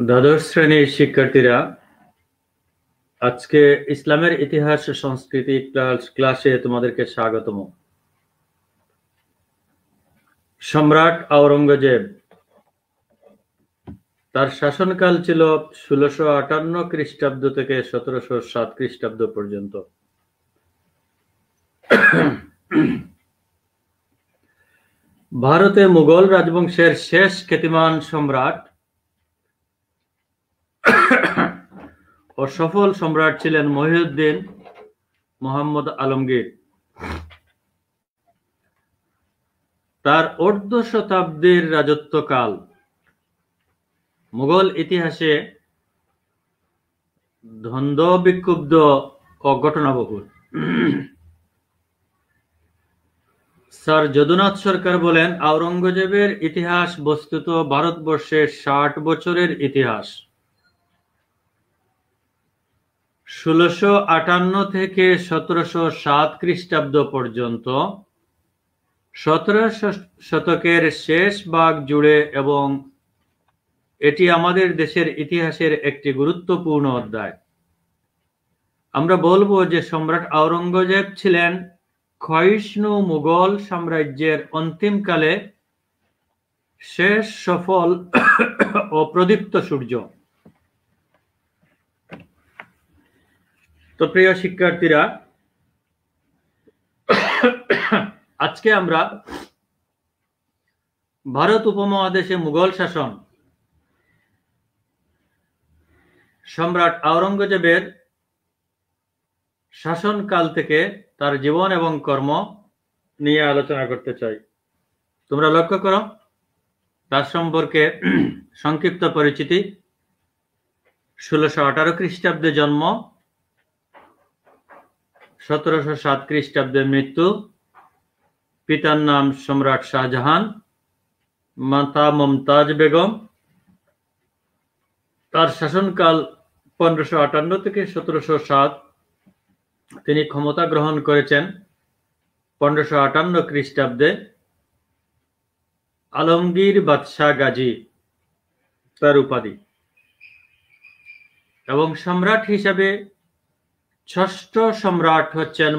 দ্বাদশ শ্রেণীর শিক্ষার্থীরা, আজকে ইসলামের ইতিহাস ও সংস্কৃতি ক্লাসে তোমাদেরকে স্বাগতম। সম্রাট আওরঙ্গজেব, তার শাসনকাল ছিল 1658 খ্রিস্টাব্দ থেকে 1707 খ্রিস্টাব্দ পর্যন্ত। ভারতে মুঘল রাজবংশের শেষ খ্যাতিমান সম্রাট ও সফল সম্রাট ছিলেন মহিউদ্দিন মোহাম্মদ আলমগীর। তার অর্ধ শতাব্দীর রাজত্বকাল মুঘল ইতিহাসে দ্বন্দ্ব বিক্ষুব্ধ ও ঘটনাবহুল। স্যার যদুনাথ সরকার বলেন, আওরঙ্গজেবের ইতিহাস বস্তুত ভারতবর্ষের 60 বছরের ইতিহাস। 1658 থেকে 1707 খ্রিস্টাব্দ পর্যন্ত 17 শতকের শেষ ভাগ জুড়ে, এবং এটি আমাদের দেশের ইতিহাসের একটি গুরুত্বপূর্ণ অধ্যায়। আমরা বলবো যে সম্রাট আওরঙ্গজেব ছিলেন ক্ষয়িষ্ণু মুঘল সাম্রাজ্যের অন্তিমকালে শেষ সফল ও প্রদীপ্ত সূর্য। তো প্রিয় শিক্ষার্থীরা, আজকে আমরা ভারত উপমহাদেশে মুঘল শাসন, সম্রাট আওরঙ্গজেবের শাসনকাল থেকে তার জীবন এবং কর্ম নিয়ে আলোচনা করতে চাই। তোমরা লক্ষ্য করো, তার সম্পর্কে সংক্ষিপ্ত পরিচিতি: 1618 খ্রিস্টাব্দে জন্ম, 1707 খ্রিস্টাব্দে মৃত্যু। পিতার নাম সম্রাট শাহজাহান, মাতা মমতাজ বেগম। তার শাসনকাল 1558 থেকে 1707। তিনি ক্ষমতা গ্রহণ করেছেন 1558 খ্রিস্টাব্দে। আলমগীর বাদশাহ গাজী তার উপাধি, এবং সম্রাট হিসাবে ষষ্ঠ সম্রাট হচ্ছেন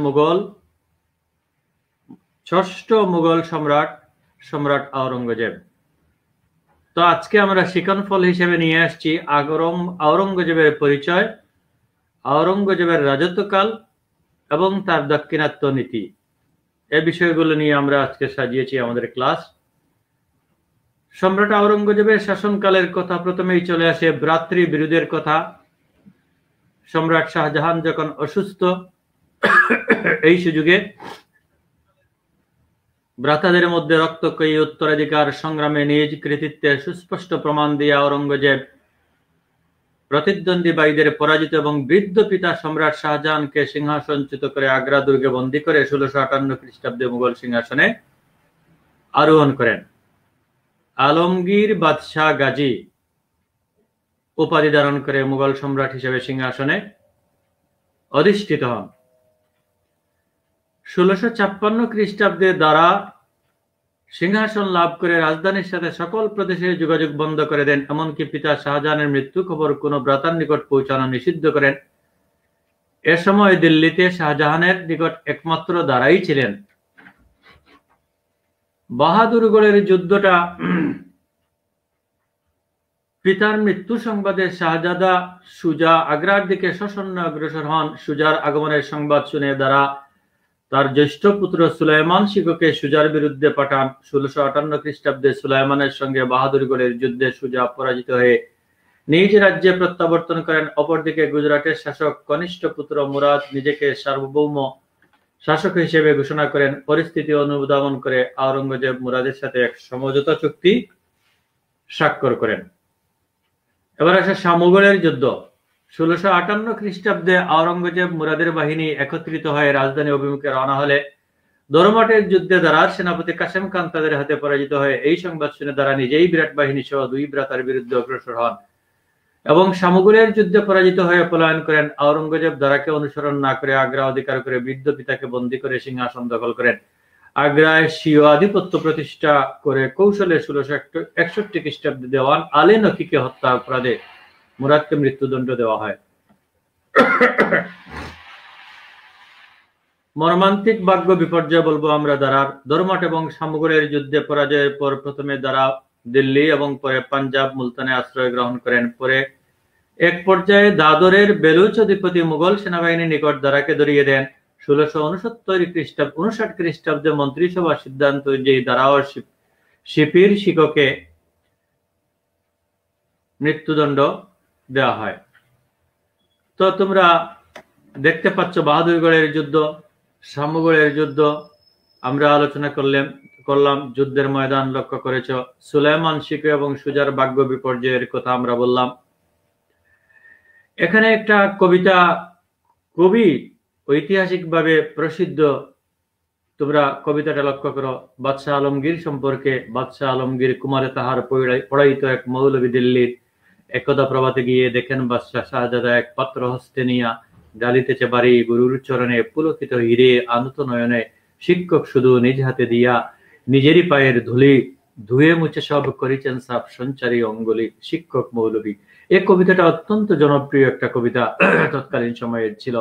ষষ্ঠ মুঘল সম্রাট, সম্রাট আওরঙ্গজেব। তো আজকে আমরা শিক্ষণফল হিসেবে নিয়ে আসছি আওরঙ্গজেবের পরিচয়, আওরঙ্গজেবের রাজত্বকাল এবং তার দাক্ষিণাত্য নীতি। এই বিষয়গুলো নিয়ে আমরা আজকে সাজিয়েছি আমাদের ক্লাস। সম্রাট আওরঙ্গজেবের শাসনকালের কথা প্রথমেই চলে আসে ভ্রাতৃবিরোধের কথা। সম্রাট শাহজাহান যখন অসুস্থ, এই সুযোগে ভ্রাতাদের মধ্যে রক্তক্ষয়ী উত্তরাধিকার সংগ্রামে নিজ কৃতিত্বের সুস্পষ্ট প্রমাণ দিয়ে আওরঙ্গজেব প্রতিদ্বন্দ্বী ভাইদের পরাজিত এবং বৃদ্ধ পিতা সম্রাট শাহজাহানকে সিংহাসনচ্যুত করে আগ্রা দুর্গে বন্দী করে 1658 খ্রিস্টাব্দে মুঘল সিংহাসনে আরোহণ করেন। আলমগীর বাদশাহ গাজী উপাধি ধারণ করে মুঘল সম্রাট হিসেবে সিংহাসনে অধিষ্ঠিত হন। 1656 খ্রিস্টাব্দে দ্বারা সিংহাসন লাভ করে রাজধানীর সাথে সকল প্রদেশের যোগাযোগ বন্ধ করে দেন। এমনকি পিতা শাহজাহানের মৃত্যু খবর কোনো ভ্রাতার নিকট পৌঁছানো নিষিদ্ধ করেন। এ সময় দিল্লিতে শাহজাহানের নিকট একমাত্র দাঁড়াই ছিলেন। বাহাদুরগড়ের যুদ্ধটা পিতার মৃত্যু সংবাদে শাহজাদা সুজা আগ্রার দিকে সশন্য অগ্রসর হন। সুজার আগমনের সংবাদ শুনে দ্বারা তার জ্যেষ্ঠ পুত্র সুলাইমান শিখকে সুজার বিরুদ্ধে পাঠান। 1658 খ্রিস্টাব্দে সুলাইমানের সঙ্গে বাহাদুরগড়ের যুদ্ধে সুজা পরাজিত হয়ে নিজ রাজ্যে প্রত্যাবর্তন করেন। অপরদিকে গুজরাটের শাসক কনিষ্ঠ পুত্র মুরাদ নিজেকে সার্বভৌম শাসক হিসেবে ঘোষণা করেন। পরিস্থিতি অনুধাবন করে আওরঙ্গজেব মুরাদের সাথে এক সমঝোতা চুক্তি স্বাক্ষর করেন। এবার আসে মুঘলের যুদ্ধ। 1658 খ্রিস্টাব্দে আওরঙ্গজেব মুরাদের বাহিনী একত্রিত হয়ে রাজধানী অভিমুখে রওনা হলে দরমাটের যুদ্ধে দারার সেনাপতি কাসেম খান তাদের হাতে পরাজিত হয়ে এই সংবাদ শুনে দারা নিজেই বিরাট বাহিনী সহ 2 ভ্রাতার বিরুদ্ধে অগ্রসর হন এবং মুঘলের যুদ্ধে পরাজিত হয়ে পলায়ন করেন। আওরঙ্গজেব দারাকে অনুসরণ না করে আগ্রা অধিকার করে বৃদ্ধ পিতাকে বন্দী করে সিংহাসন দখল করেন। আগ্রায় স্বীয় আধিপত্য প্রতিষ্ঠা করে কৌশলে 1661 খ্রিস্টাব্দে দেওয়ান আলী নকিকে হত্যা অপরাধে মুরাদকে মৃত্যুদণ্ড দেওয়া হয়। মর্মান্তিক ভাগ্য বিপর্যয় বলবো আমরা দারার। দরমাট এবং শামগড়ের যুদ্ধে পরাজয়ের পর প্রথমে দারা দিল্লি এবং পরে পাঞ্জাব মুলতানে আশ্রয় গ্রহণ করেন। পরে এক পর্যায়ে দাদরের বেলুচ অধিপতি মুঘল সেনাবাহিনীর নিকট দারাকে ধরিয়ে দেন। 1659 খ্রিস্টাব্দে মন্ত্রিসভার সিদ্ধান্ত অনুযায়ী দারা ও শিপির শিককে মৃত্যুদণ্ড দেওয়া হয়। তো তোমরা দেখতে পাচ্ছ বাহাদুরগড়ের যুদ্ধ, শামগড়ের যুদ্ধ আমরা আলোচনা করলাম, যুদ্ধের ময়দান লক্ষ্য করেছ। সুলাইমান শিখ এবং সুজার ভাগ্য বিপর্যয়ের কথা আমরা বললাম। এখানে একটা কবিতা খুবই ঐতিহাসিকভাবে প্রসিদ্ধ, তোমরা কবিতাটা লক্ষ্য করো। বাদশাহ আলমগীর সম্পর্কে। বাদশাহ আলমগীর কুমারে তাহার পড়াইত এক মৌলবী দিল্লির। একদা প্রভাতে গিয়ে দেখেন বাদশাহ শাহজাদা এক পাত্র হস্তে নিয়া ডালিতেছে বাড়ি গুরুর চরণে পুলকিত হিরে আনত নয়নে। শিক্ষক শুধু নিজ হাতে দিয়া নিজেরই পায়ের ধুলি ধুয়ে মুছে সব করিছেন সাফ সঞ্চারী অঙ্গুলি। শিক্ষক মৌলবী। এই কবিতাটা অত্যন্ত জনপ্রিয় একটা কবিতা তৎকালীন সময়ের ছিল।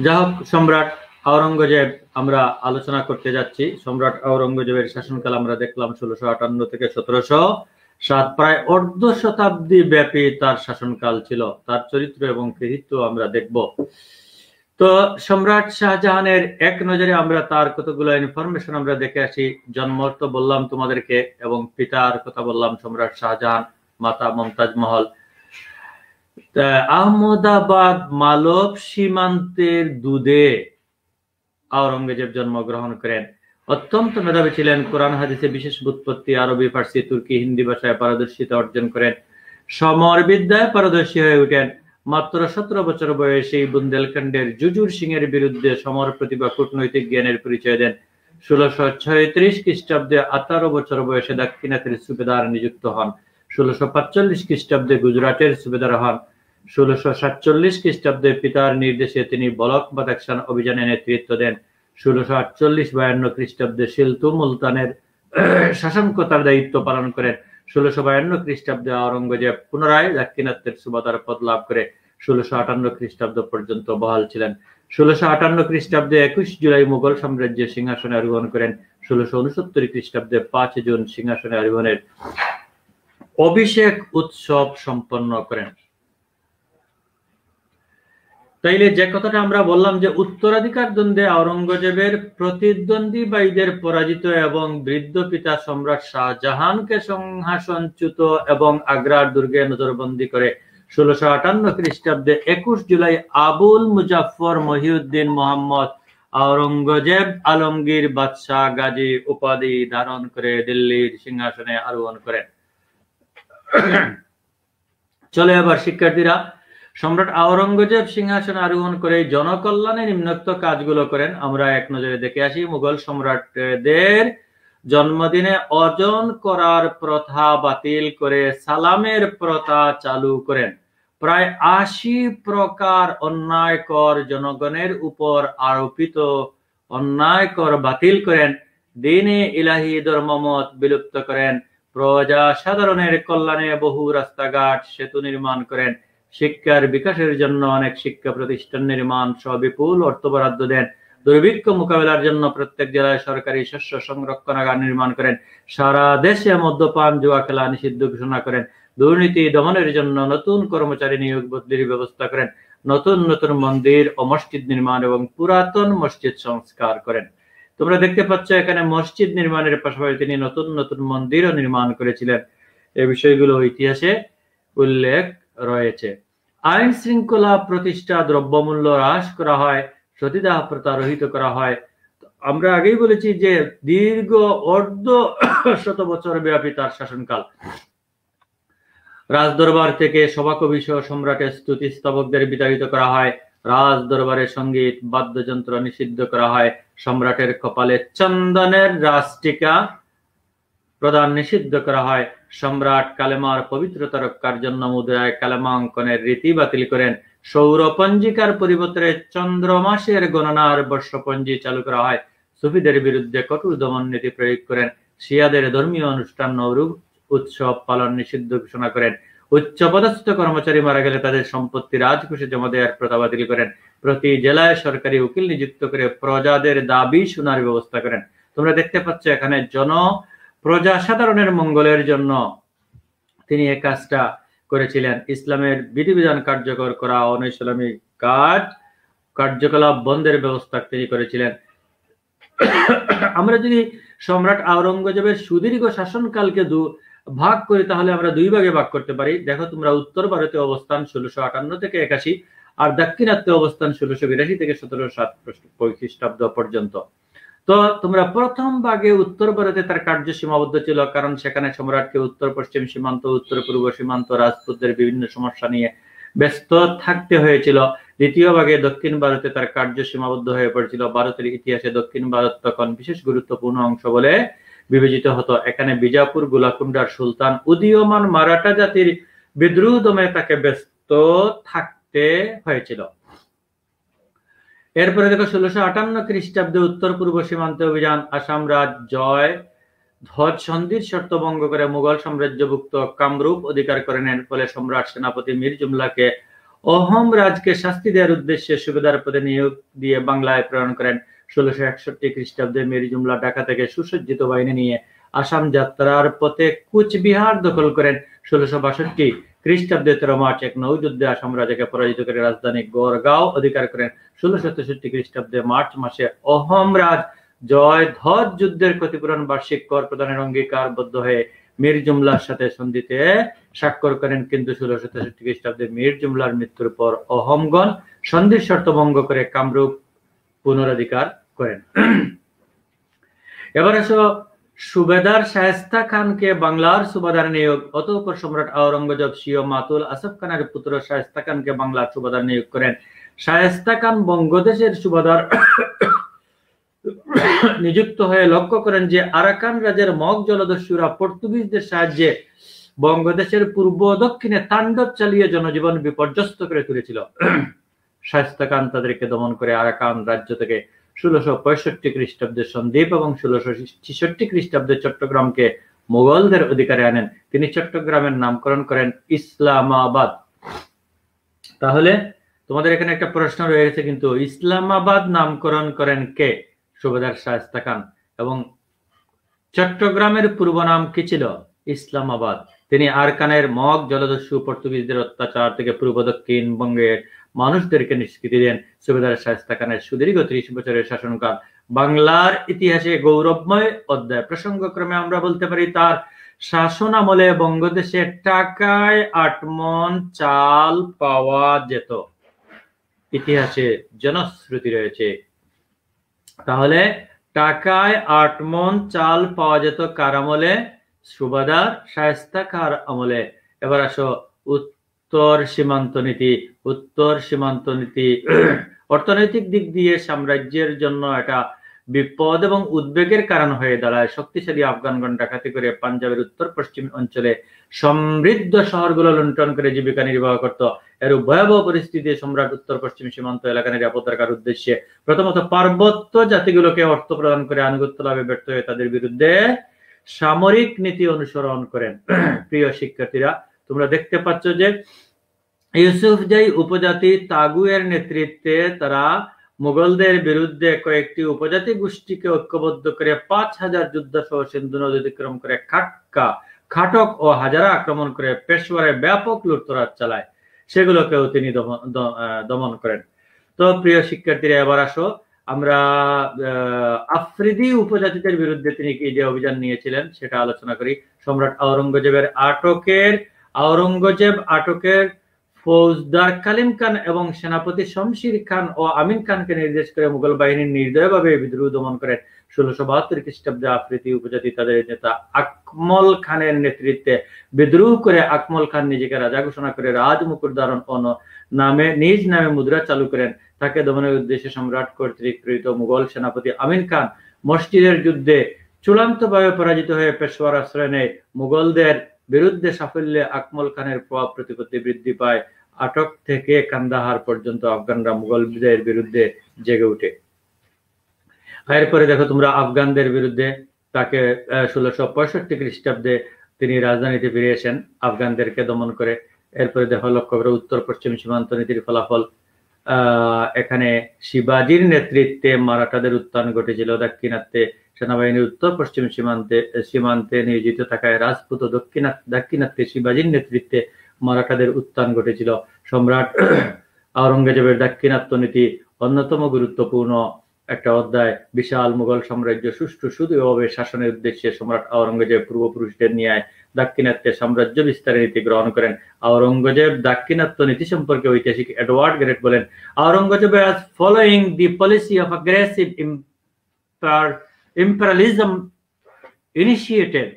যা হোক, সম্রাট আওরঙ্গজেব আমরা আলোচনা করতে যাচ্ছি। সম্রাট আওরঙ্গজেবের শাসনকাল আমরা দেখলাম 1658 থেকে 1707, প্রায় অর্ধ শতাব্দী ব্যাপী তার শাসনকাল ছিল। তার চরিত্র এবং কৃতিত্ব আমরা দেখব। তো সম্রাট শাহজাহানের এক নজরে আমরা তার কতগুলো ইনফরমেশন আমরা দেখে আসি। জন্ম তো বললাম তোমাদেরকে, এবং পিতার কথা বললাম সম্রাট শাহজাহান, মাতা মমতাজ মহল। আহমদাবাদ মালব সীমান্তের দুধে আওরঙ্গজেব জন্মগ্রহণ করেন। অত্যন্ত মেধাবী ছিলেন। কোরআন হাদিসে বিশেষ ব্যুৎপত্তি, আরবি, ফার্সি, তুর্কি, হিন্দি ভাষায় পারদর্শিতা অর্জন করেন। সমর বিদ্যায় পারদর্শী হয়ে ওঠেন। মাত্র 17 বছর বয়সে বুন্দেলখণ্ডের জুজুর সিং এর বিরুদ্ধে সমর প্রতিভা, কূটনৈতিক জ্ঞানের পরিচয় দেন। 1636 খ্রিস্টাব্দে 18 বছর বয়সে দাক্ষিণাত্যের সুবেদার নিযুক্ত হন। 1645 খ্রিস্টাব্দে গুজরাটের সুবেদার হন। 1647 খ্রিস্টাব্দে পিতার নির্দেশে তিনি বলক বাদাখশান অভিযানে নেতৃত্ব দেন। 1648-52 খ্রিস্টাব্দে সিলতু মুলতানের শাসনকর্তার দায়িত্ব পালন করেন। 1652 খ্রিস্টাব্দে আওরঙ্গজেব পুনরায় দাক্ষিণাত্যের সুবাদার পদ লাভ করে 1658 খ্রিস্টাব্দ পর্যন্ত বহাল ছিলেন। 1658 খ্রিস্টাব্দে 21 জুলাই মুঘল সাম্রাজ্যের সিংহাসনে আরোহণ করেন। 1669 খ্রিস্টাব্দে 5 জুন সিংহাসনে আরোহণের অভিষেক উৎসব সম্পন্ন করেন। তাইলে যে কথাটা আমরা বললাম যে উত্তরাধিকার দ্বন্দ্বে আওরঙ্গজেবের প্রতিদ্বন্দ্বী ভাইদের পরাজিত এবং বৃদ্ধ পিতা সম্রাট শাহজাহানকে সিংহাসনচ্যুত এবং আগ্রার দুর্গে নজরবন্দি করে 1658 খ্রিস্টাব্দে 21 জুলাই আবুল মুজাফফর মহিউদ্দিন মোহাম্মদ আওরঙ্গজেব আলমগীর বাদশাহ গাজী উপাধি ধারণ করে দিল্লির সিংহাসনে আরোহণ করেন। চলে এবার শিক্ষার্থীরা, সম্রাট আওরঙ্গজেব সিংহাসনে আরোহণ করে জনকল্যাণে নিম্নোক্ত কাজগুলো করেন। আমরা এক নজরে দেখে আসি। মুঘল সম্রাটদের জন্মদিনে অর্জন করার প্রথা বাতিল করে সালামের প্রথা চালু করেন। প্রায় 80 প্রকার অন্যায় কর জনগণের উপর আরোপিত অন্যায় কর বাতিল করেন। দ্বীনে ইলাহি ধর্মমত বিলুপ্ত করেন। প্রজা সাধারণের কল্যাণে বহু রাস্তাঘাট সেতু নির্মাণ করেন। শিক্ষার বিকাশের জন্য অনেক শিক্ষা প্রতিষ্ঠান নির্মাণ সহ বিপুল অর্থ বরাদ্দ দেন। দুর্ভিক্ষ মোকাবেলার জন্য প্রত্যেক জেলায় সরকারি শস্য সংরক্ষণাগার নির্মাণ করেন। সারা দেশে মদ্যপান, জুয়া খেলা নিষিদ্ধ ঘোষণা করেন। দুর্নীতি দমনের জন্য নতুন কর্মচারী নিয়োগ বদলির ব্যবস্থা করেন। নতুন নতুন মন্দির ও মসজিদ নির্মাণ এবং পুরাতন মসজিদ সংস্কার করেন। তোমরা দেখতে পাচ্ছ এখানে মসজিদ নির্মাণের পাশাপাশি তিনি নতুন নতুন মন্দিরও নির্মাণ করেছিলেন। এই বিষয়গুলো ইতিহাসে উল্লেখ রয়েছে। আইন শৃঙ্খলা প্রতিষ্ঠা, দ্রব্যমূল্য হ্রাস করা হয়, সতীদাহ প্রথা রহিত করা হয়। আমরা আগেই বলেছি যে দীর্ঘ অর্ধ শত বছর ব্যাপী তার শাসনকাল। রাজদরবার থেকে সভাকবি সহ সম্রাটের স্তুতি স্তবকদের বিতাড়িত করা হয়। রাজ দরবারের সঙ্গীত বাদ্যযন্ত্র নিষিদ্ধ করা হয়। সম্রাটের কপালে চন্দনের রাজটিকা প্রদান নিষিদ্ধ করা হয়। সম্রাট কালেমার পবিত্রতা রক্ষার জন্য মুদ্রায় কালেমা অঙ্কনের রীতি বাতিল করেন। সৌর পঞ্জিকার পরিবর্তে চন্দ্র মাসের গণনার বর্ষপঞ্জি চালু করা হয়। সুফিদের বিরুদ্ধে কঠোর দমন নীতি প্রয়োগ করেন, শিয়াদের ধর্মীয় অনুষ্ঠান নওরুজ উৎসব পালন নিষিদ্ধ ঘোষণা করেন, উচ্চপদস্থ কর্মচারী মারা গেলে তাদের সম্পত্তি রাজকোষে জমা দেওয়ার প্রথা বাতিল করেন, প্রতি জেলায় সরকারি উকিল নিযুক্ত করে প্রজাদের দাবি শোনার ব্যবস্থা করেন। তোমরা দেখতে পাচ্ছ এখানে প্রজা সাধারণের মঙ্গলের জন্য তিনি এই কাজটা করেছিলেন। ইসলামের বিধিবিধান কার্যকর করা, অনৈসলামী কার্যকলাপ বন্ধের ব্যবস্থা তিনি করেছিলেন। আমরা যদি সম্রাট আওরঙ্গজেবের সুদীর্ঘ শাসনকালকে ভাগ করি তাহলে আমরা দুই ভাগে ভাগ করতে পারি। দেখো তোমরা, উত্তর ভারতে অবস্থান 1658 থেকে 81 আর দাক্ষিণাত্যে অবস্থান 1682 থেকে 1707 খ্রিস্টাব্দ পর্যন্ত। তো তোমরা প্রথম ভাগে উত্তর ভারতে তার কার্য সীমাবদ্ধ ছিল, কারণ সেখানে সম্রাটকে উত্তর পশ্চিম সীমান্ত, উত্তর পূর্ব সীমান্ত, রাজপুতদের বিভিন্ন সমস্যা নিয়ে ব্যস্ত থাকতে হয়েছিল। দ্বিতীয় ভাগে দক্ষিণ ভারতে তার কার্য সীমাবদ্ধ হয়ে পড়েছিল। ভারতের ইতিহাসে দক্ষিণ ভারত তখন বিশেষ গুরুত্বপূর্ণ অংশ বলে বিবেচিত হতো। এখানে বিজাপুর গোলাকুন্ডার সুলতান উদীয়মান মারাঠা জাতির বিদ্রোহ দমে তাকে ব্যস্ত থাকতে হয়েছিল। এরপরে দেখো 1658 খ্রিস্টাব্দে উত্তর পূর্ব সীমান্তে অভিযান, আসাম রাজ জয় ধ্বজ সন্ধির শর্ত ভঙ্গ করে মুঘল সাম্রাজ্যভুক্ত কামরূপ অধিকার করে নেন। ফলে সম্রাট সেনাপতি মীর জুমলাকে অহোম রাজকে শাস্তি দেওয়ার উদ্দেশ্যে সুবেদার পদে নিয়োগ দিয়ে বাংলায় প্রেরণ করেন। 1661 খ্রিস্টাব্দে মীর জুমলা ঢাকা থেকে সুসজ্জিত বাহিনী নিয়ে আসাম যাত্রার পথে কুচবিহার দখল করেন। 1662 খ্রিস্টাব্দে 13 মার্চ এক নৌযুদ্ধে আসাম রাজাকে পরাজিত করে রাজধানী গড়গাঁও অধিকার করেন। 1663 খ্রিস্টাব্দে মার্চ মাসে অহোম রাজ জয় ধ্বজ যুদ্ধের ক্ষতিপূরণ বার্ষিক কর প্রদানের অঙ্গীকারবদ্ধ হয়ে মীর জুমলার সাথে সন্ধিতে স্বাক্ষর করেন। কিন্তু 1663 খ্রিস্টাব্দে মীর জুমলার মৃত্যুর পর অহোমগণ সন্ধির শর্ত ভঙ্গ করে কামরূপ পুনরধিকার করেন। এবার আসো সুবেদার শায়েস্তা খানকে বাংলার সুবাদার নিয়োগ। অতঃপর সম্রাট আওরঙ্গজেব স্বীয় মাতুল আসফ খানের পুত্র শায়েস্তা খানকে বাংলার সুবাদার নিয়োগ করেন। শায়েস্তা খান বঙ্গদেশের সুবাদার নিযুক্ত হয়ে লক্ষ্য করেন যে আরাকান রাজের মগ জলদস্যুরা পর্তুগিজদের সাহায্যে বঙ্গদেশের পূর্ব দক্ষিণে তাণ্ডব চালিয়ে জনজীবন বিপর্যস্ত করে তুলেছিল। শায়েস্তা খান তাদেরকে দমন করে আরাকান রাজ্য থেকে 1665 খ্রিস্টাব্দে সন্দ্বীপ এবং 1666 খ্রিস্টাব্দে চট্টগ্রামকে মুঘলদের অধিকারে আনেন। তিনি চট্টগ্রামের নামকরণ করেন ইসলামাবাদ। তাহলে তোমাদের এখানে একটা প্রশ্ন রয়েছে, কিন্তু ইসলামাবাদ নামকরণ করেন কে? সুবেদার শায়েস্তা খান। এবং চট্টগ্রামের পূর্ব নাম কি ছিল? ইসলামাবাদ। তিনি আরাকানের মগ জলদস্যু পর্তুগিজদের অত্যাচার থেকে পূর্ব দক্ষিণ বঙ্গের মানুষদেরকে নিষ্কৃতি দেন। সুবেদার শায়েস্তা খানের সুদীর্ঘ 30 বছরের শাসনকাল বাংলার ইতিহাসে গৌরবময় অধ্যায়। প্রসঙ্গক্রমে আমরা বলতে পারি তার শাসন আমলে বঙ্গদেশে টাকায় 8 মণ চাল পাওয়া যেত। ইতিহাসে জনশ্রুতি রয়েছে। তাহলে টাকায় 8 মণ চাল পাওয়া যেত কার আমলে? সুবেদার শায়েস্তা খাঁর আমলে। এবার আসো উত্তর সীমান্ত নীতি। উত্তর সীমান্ত নীতি অর্থনৈতিক দিক দিয়ে সাম্রাজ্যের জন্য এটা বিপদ এবং উদ্বেগের কারণ হয়ে দাঁড়ায়। শক্তিশালী আফগানগণ ডাকাতি করে পাঞ্জাবের উত্তর পশ্চিম অঞ্চলে সমৃদ্ধ শহরগুলো লুণ্ঠন করে জীবিকা নির্বাহ করত। এর ভয়াবহ পরিস্থিতি সম্রাট উত্তর পশ্চিম সীমান্ত এলাকা নিরাপদ রাখার উদ্দেশ্যে প্রথমত পার্বত্য জাতিগুলোকে অর্থ প্রদান করে আনুগত্য লাভে ব্যর্থ হয়ে তাদের বিরুদ্ধে সামরিক নীতি অনুসরণ করেন। প্রিয় শিক্ষার্থীরা, তোমরা দেখতে পাচ্ছ যে ইউসুফজাই উপজাতি তাগুয়ের নেতৃত্বে তারা মুঘলদের বিরুদ্ধে কয়েকটি উপজাতি গোষ্ঠীকে ঐক্যবদ্ধ করে 5000 যোদ্ধা সহ সিন্ধু নদী অতিক্রম করে খাটক ও হাজারা আক্রমণ করে পেশোয়ারে ব্যাপক লুটতরাজ চালায়। সেগুলোকেও তিনি দমন করেন। তো প্রিয় শিক্ষার্থীরা, এবার আসো আমরা আফ্রিদি উপজাতিদের বিরুদ্ধে তিনি কি যে অভিযান নিয়েছিলেন সেটা আলোচনা করি। সম্রাট আওরঙ্গজেব আটকের ফৌজদার কালিম খান এবং সেনাপতি শমশির খান ও আমিন খানকে নির্দেশ করে মুঘল বাহিনী নির্দয়ভাবে বিদ্রোহ দমন করেন। 1672 খ্রিস্টাব্দে আফ্রিদি উপজাতি তাদের নেতা আকমল খানের নেতৃত্বে বিদ্রোহ করে আকমল খান নিজেকে রাজা ঘোষণা করে রাজমুকুট ধারণ ও নিজ নামে মুদ্রা চালু করেন। তাকে দমনের উদ্দেশ্যে সম্রাট কর্তৃক প্রেরিত মুঘল সেনাপতি আমিন খান মসজিদের যুদ্ধে চূড়ান্তভাবে পরাজিত হয়ে পেশোয়ার আশ্রয় নেয়। মুঘলদের বিরুদ্ধে সাফল্যে আকমল খানের প্রভাব প্রতিপত্তি বৃদ্ধি পায়। আটক থেকে কান্দাহার পর্যন্ত আফগানরা মুঘলদের বিরুদ্ধে জেগে ওঠে। এরপরে দেখো তোমরা আফগানদের বিরুদ্ধে তাকে 1665 খ্রিস্টাব্দে তিনি রাজধানীতে ফিরে আসেন আফগানদেরকে দমন করে। এরপরে দেখো লক্ষ্য করে উত্তর পশ্চিম সীমান্ত নীতির ফলাফল। এখানে শিবাজির নেতৃত্বে মারাঠাদের উত্থান ঘটেছিল। দাক্ষিণাত্যে সেনাবাহিনীর উত্তর পশ্চিম সীমান্তে নিয়োজিত থাকায় রাজপুত ও দাক্ষিণাত্যে শিবাজির নেতৃত্বে মারাঠাদের উত্থান ঘটেছিল। সম্রাট আওরঙ্গজেবের দাক্ষিণাত্য নীতি অন্যতম গুরুত্বপূর্ণ একটা অধ্যায়। বিশাল মুঘল সাম্রাজ্য সুষ্ঠু সুদৃঢ়ভাবে শাসনের উদ্দেশ্যে সম্রাট আওরঙ্গজেব পূর্বপুরুষদের ন্যায় দাক্ষিণাত্যে সাম্রাজ্য বিস্তারের নীতি গ্রহণ করেন। আওরঙ্গজেব দাক্ষিণাত্য নীতি সম্পর্কে ঐতিহাসিক এডওয়ার্ড গ্রেট বলেন, Aurangzeb was following the policy of aggressive imperialism initiated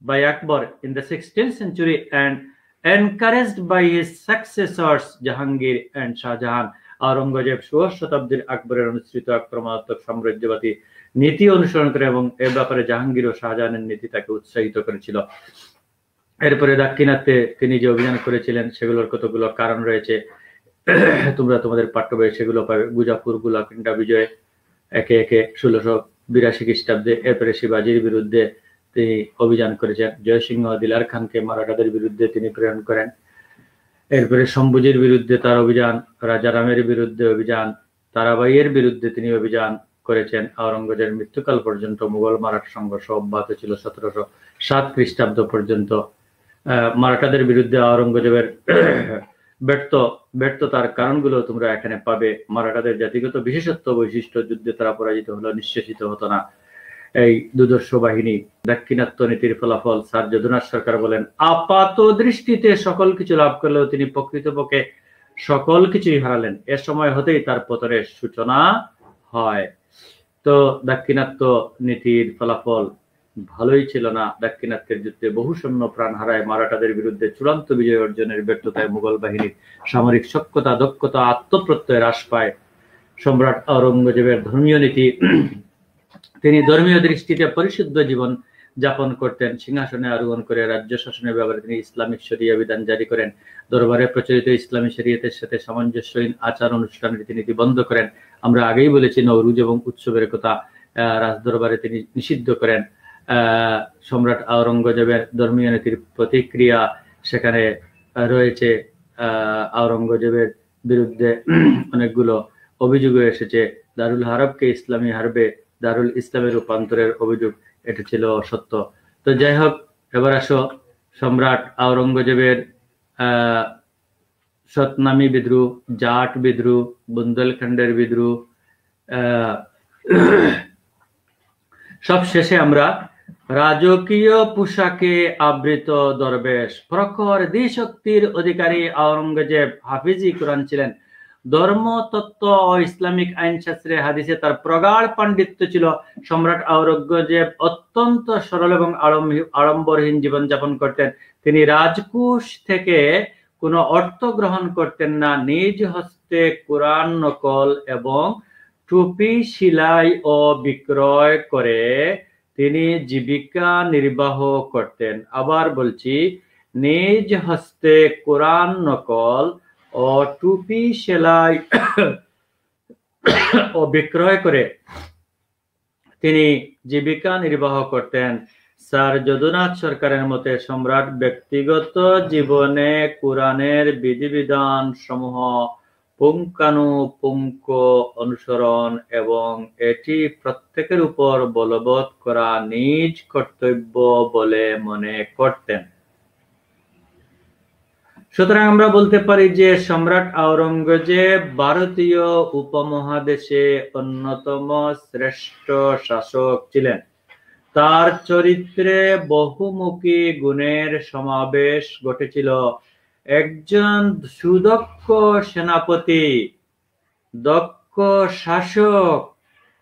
by Akbar in the 16th century and encouraged by his successors Jahangir and Shah Jahan. Aurangzeb 16 শতাব্দীর আকবরের অনুসৃত আক্রমণাত্মক সাম্রাজ্যবাদী নীতি অনুসরণ করে এবং এ ব্যাপারে জাহাঙ্গীর ও শাহজাহানের নীতি তাকে উৎসাহিত করেছিল। এরপরে দাক্ষিণাত্যে তিনি যে অভিযান করেছিলেন সেগুলোর কতগুলো কারণ রয়েছে, তোমরা তোমাদের পাঠ্য বইয়ে সেগুলো পাবে। গুজাপুর, গুলাকিন্ডা বিজয় একে একে 1682 খ্রিস্টাব্দে। এরপরে শিবাজির বিরুদ্ধে তিনি অভিযান করেছেন। জয়সিংহ দিলার খানকে মারাঠাদের বিরুদ্ধে তিনি প্রেরণ করেন। এরপরে শম্ভুজির বিরুদ্ধে তার অভিযান, রাজারামের বিরুদ্ধে অভিযান, তারাবাইয়ের বিরুদ্ধে তিনি অভিযান করেছেন। আওরঙ্গজেবের মৃত্যুকাল পর্যন্ত মুঘল মারাঠা সংঘর্ষ অব্যাহত ছিল 1707 খ্রিস্টাব্দ পর্যন্ত। মারাঠাদের বিরুদ্ধে আওরঙ্গজেবের ব্যর্থতার কারণগুলো তোমরা এখানে পাবে। মারাঠাদের জাতিগত বিশেষত্ব বৈশিষ্ট্য, যুদ্ধে তারা পরাজিত হলেও নিঃশেষিত হতো না। এই দুদর্শ বাহিনী। দাক্ষিণাত্য নীতির ফলাফল। স্যার যদুনাথ সরকার বলেন, আপাত দৃষ্টিতে সকল কিছু লাভ করলেও তিনি প্রকৃতপক্ষে সকল কিছুই হারালেন। এ সময় হতেই তার পতনের সূচনা হয়। তো দাক্ষিণাত্য নীতির ফলাফল ভালোই ছিল না। দাক্ষিণাত্যের যুদ্ধে বহু সৈন্য প্রাণ হারায়। মারাঠাদের বিরুদ্ধে চূড়ান্ত বিজয় অর্জনের ব্যর্থতায় মুঘল বাহিনীর সামরিক সক্ষমতা, দক্ষতা, আত্মপ্রত্যয় হ্রাস পায়। সম্রাট আওরঙ্গজেবের ধর্মীয় নীতি। তিনি ধর্মীয় দৃষ্টিতে পরিশুদ্ধ জীবন যাপন করতেন। সিংহাসনে আরোহণ করে রাজ্য শাসনের ব্যাপারে তিনি ইসলামিক শরিয়া বিধান জারি করেন। দরবারে প্রচলিত ইসলামী শরিয়তের সাথে সামঞ্জস্যহীন আচার অনুষ্ঠান রীতিনীতি বন্ধ করেন। আমরা আগেই বলেছি নওরুজ এবং উৎসবের কথা রাজদরবারে তিনি নিষিদ্ধ করেন। সম্রাট আওরঙ্গজেবের ধর্মীয় নীতির প্রতিক্রিয়া সেখানে রয়েছে। আওরঙ্গজেবের বিরুদ্ধে অনেকগুলো অভিযোগ এসেছে। দারুল হারবকে ইসলামী হারবে দারুল ইসলামের রূপান্তরের অভিযোগ, এটা ছিল সত্য। তো যাই হোক, এবার আসো সম্রাট আওরঙ্গজেবের সতনামি বিদ্রোহ, জাট বিদ্রোহ, বুন্দেলখণ্ডের বিদ্রোহ, সব শেষে আমরা রাজকীয় পোশাকে আবৃত দরবেশ। প্রখর দ্বিশক্তির অধিকারী আওরঙ্গজেব হাফিজি কুরআন ছিলেন। ধর্ম তত্ত্ব ও ইসলামিক আইন শাস্ত্রে হাদিসে তার প্রগাঢ় পাণ্ডিত্য ছিল। সম্রাট আওরঙ্গজেব অত্যন্ত সরল এবং আড়ম্বরহীন জীবনযাপন করতেন। তিনি রাজকোষ থেকে কোনো অর্থ গ্রহণ করতেন না। নিজ হস্তে কোরআন নকল এবং টুপি সেলাই ও বিক্রয় করে তিনি জীবিকা নির্বাহ করতেন। আবার বলছি, নিজ হস্তে কোরআন নকল ও টুপি সেলাই ও বিক্রয় করে তিনি জীবিকা নির্বাহ করতেন। স্যার যদুনাথ সরকারের মতে সম্রাট ব্যক্তিগত জীবনে কোরআনের বিধিবিধান সমূহ পুঙ্খানুপুঙ্খ অনুসরণ এবং এটি প্রত্যেকের উপর বলবৎ করা নিজ কর্তব্য বলে মনে করতেন। সুতরাং আমরা বলতে পারি যে সম্রাট আওরঙ্গজেব ভারতীয় উপমহাদেশে অন্যতম শ্রেষ্ঠ শাসক ছিলেন। তার চরিত্রে বহুমুখী গুণের সমাবেশ ঘটেছিল। একজন সুদক্ষ সেনাপতি, দক্ষ শাসক,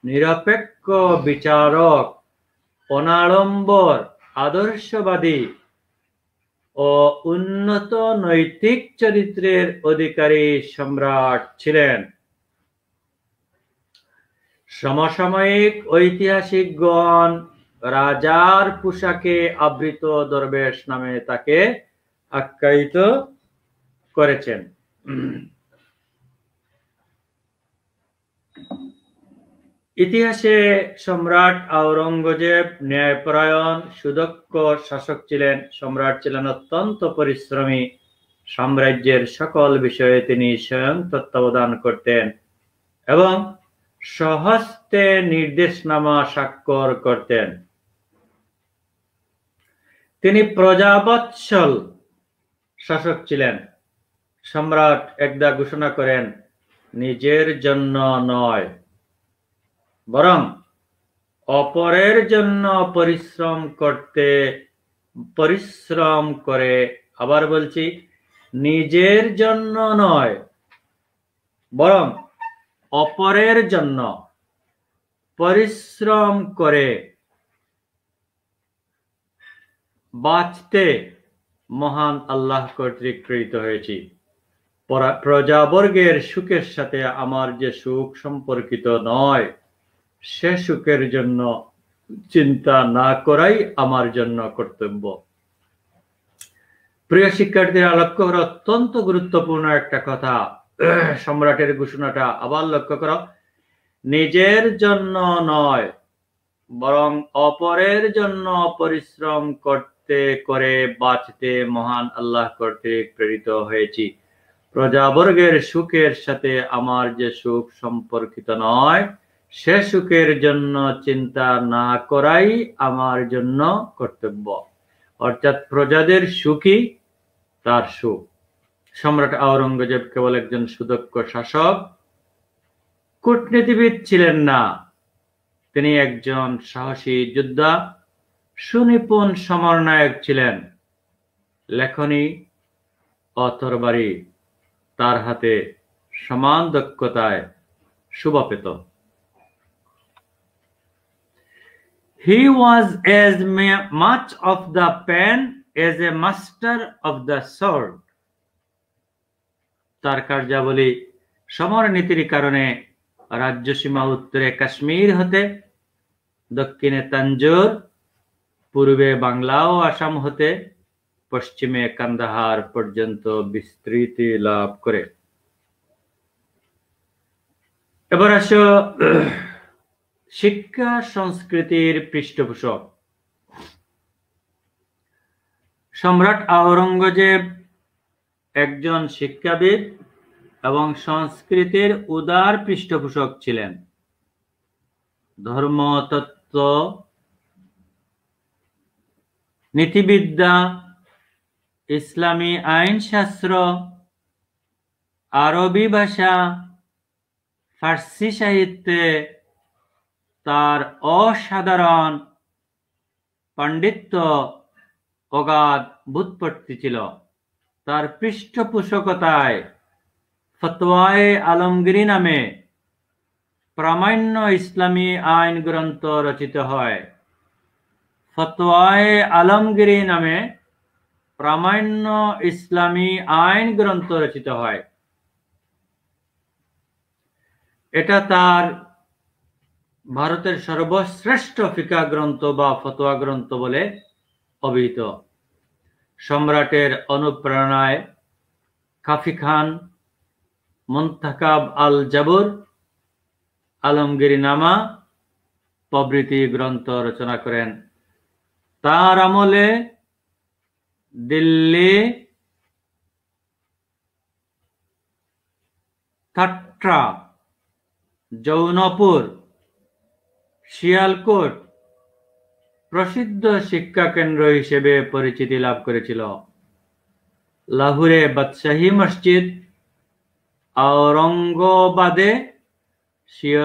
নিরপেক্ষ বিচারক, অনাড়ম্বর আদর্শবাদী ও উন্নত নৈতিক চরিত্রের অধিকারী সম্রাট ছিলেন। সমসাময়িক ঐতিহাসিকগণ রাজার পোশাকে আবৃত দরবেশ নামে তাকে আখ্যায়িত করেছেন। ইতিহাসে সম্রাট আওরঙ্গজেব ন্যায়পরায়ণ সুদক্ষ শাসক ছিলেন। সম্রাট ছিলেন অত্যন্ত পরিশ্রমী। সাম্রাজ্যের সকল বিষয়ে তিনি স্বয়ং তত্ত্বাবধান করতেন এবং স্বহস্তে নির্দেশনামা স্বাক্ষর করতেন। তিনি প্রজাবৎসল শাসক ছিলেন। সম্রাট একদা ঘোষণা করেন, নিজের জন্য নয় বরং অপরের জন্য পরিশ্রম করে, আবার বলছি, নিজের জন্য নয় বরং অপরের জন্য পরিশ্রম করে বাঁচতে মহান আল্লাহ কর্তৃক প্রেরিত হয়েছি। প্রজাবর্গের সুখের সাথে আমার যে সুখ সম্পর্কিত নয়, সে সুখের জন্য চিন্তা না করাই আমার জন্য কর্তব্য। প্রিয় শিক্ষার্থীরা, লক্ষ্য করো, অত্যন্ত গুরুত্বপূর্ণ একটা কথা। সম্রাটের ঘোষণাটা আবার লক্ষ্য করো, নিজের জন্য নয় বরং অপরের জন্য পরিশ্রম করে বাঁচতে মহান আল্লাহ কর্তৃক প্রেরিত হয়েছি। প্রজাবর্গের সুখের সাথে আমার যে সুখ সম্পর্কিত নয়, সে সুখের জন্য চিন্তা না করাই আমার জন্য কর্তব্য। অর্থাৎ প্রজাদের সুখই তার সুখ। সম্রাট আওরঙ্গজেব কেবল একজন সুদক্ষ শাসক, কূটনীতিবিদ ছিলেন না। তিনি একজন সাহসী যোদ্ধা, সুনিপুণ সমরনায়ক ছিলেন। লেখনী ও তরবারি তার হাতে সমান দক্ষতায় শোভা পেত। He was as much of the pen as a master of the sword. তার কার্যাবলী সমর নীতির কারণে রাজ্যসীমা উত্তরে কাশ্মীর হতে, দক্ষিণে তাঞ্জোর, পূর্বে বাংলা ও আসাম হতে, পশ্চিমে কান্দাহার পর্যন্ত বিস্তৃতি লাভ করে। এবার আসো শিক্ষা সংস্কৃতির পৃষ্ঠপোষক। সম্রাট আওরঙ্গজেব একজন শিক্ষাবিদ এবং সংস্কৃতির উদার পৃষ্ঠপোষক ছিলেন। ধর্মতত্ত্ব, নীতিবিদ্যা, ইসলামী আইনশাস্ত্র, আরবি ভাষা, ফার্সি সাহিত্যে তার অসাধারণ পাণ্ডিত্য, অগাধ ব্যুৎপত্তি ছিল। তার পৃষ্ঠপোষকতায় ফতোয়ায়ে আলমগীরি নামে প্রামাণ্য ইসলামী আইন গ্রন্থ রচিত হয়। ফতোয়ায়ে আলমগীরি নামে প্রামাণ্য ইসলামী আইন গ্রন্থ রচিত হয়। এটা তার ভারতের সর্বশ্রেষ্ঠ ফিকাহ গ্রন্থ বা ফতোয়া গ্রন্থ বলে অভিহিত। সম্রাটের অনুপ্রেরণায় কাফি খান মুনতাখাব আল জাবর, আলমগীরি নামা প্রভৃতি গ্রন্থ রচনা করেন। তার আমলে দিল্লি, থাট্রা, জৌনপুর, শিয়ালকোট প্রসিদ্ধ শিক্ষা কেন্দ্র হিসেবে পরিচিতি লাভ করেছিল। লাহোরে বাদশাহী মসজিদ, আওরঙ্গাবাদে স্বীয়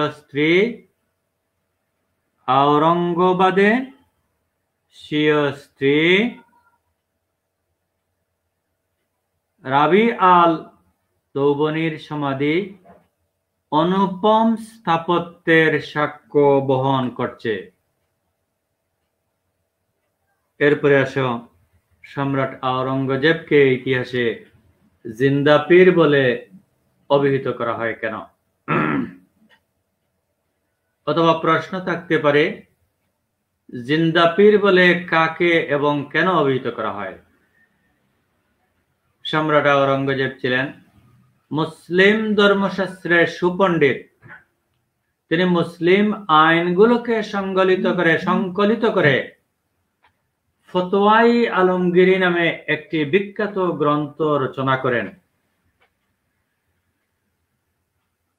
স্ত্রী রাবি আল তৌবনির সমাধি অনুপম স্থাপত্যের সাক্ষ্য বহন করছে। এরপরে আসো, সম্রাট আওরঙ্গজেবকে ইতিহাসে জিন্দা পীর বলে অভিহিত করা হয় কেন? অথবা প্রশ্ন থাকতে পারে, জিন্দা পীর বলে কাকে এবং কেন অভিহিত করা হয়? সম্রাট আওরঙ্গজেব ছিলেন মুসলিম ধর্মশাস্ত্রের সুপণ্ডিত। তিনি মুসলিম আইনগুলোকে সংকলিত করে ফতোয়াই আলমগীরি নামে একটি বিখ্যাত গ্রন্থ রচনা করেন।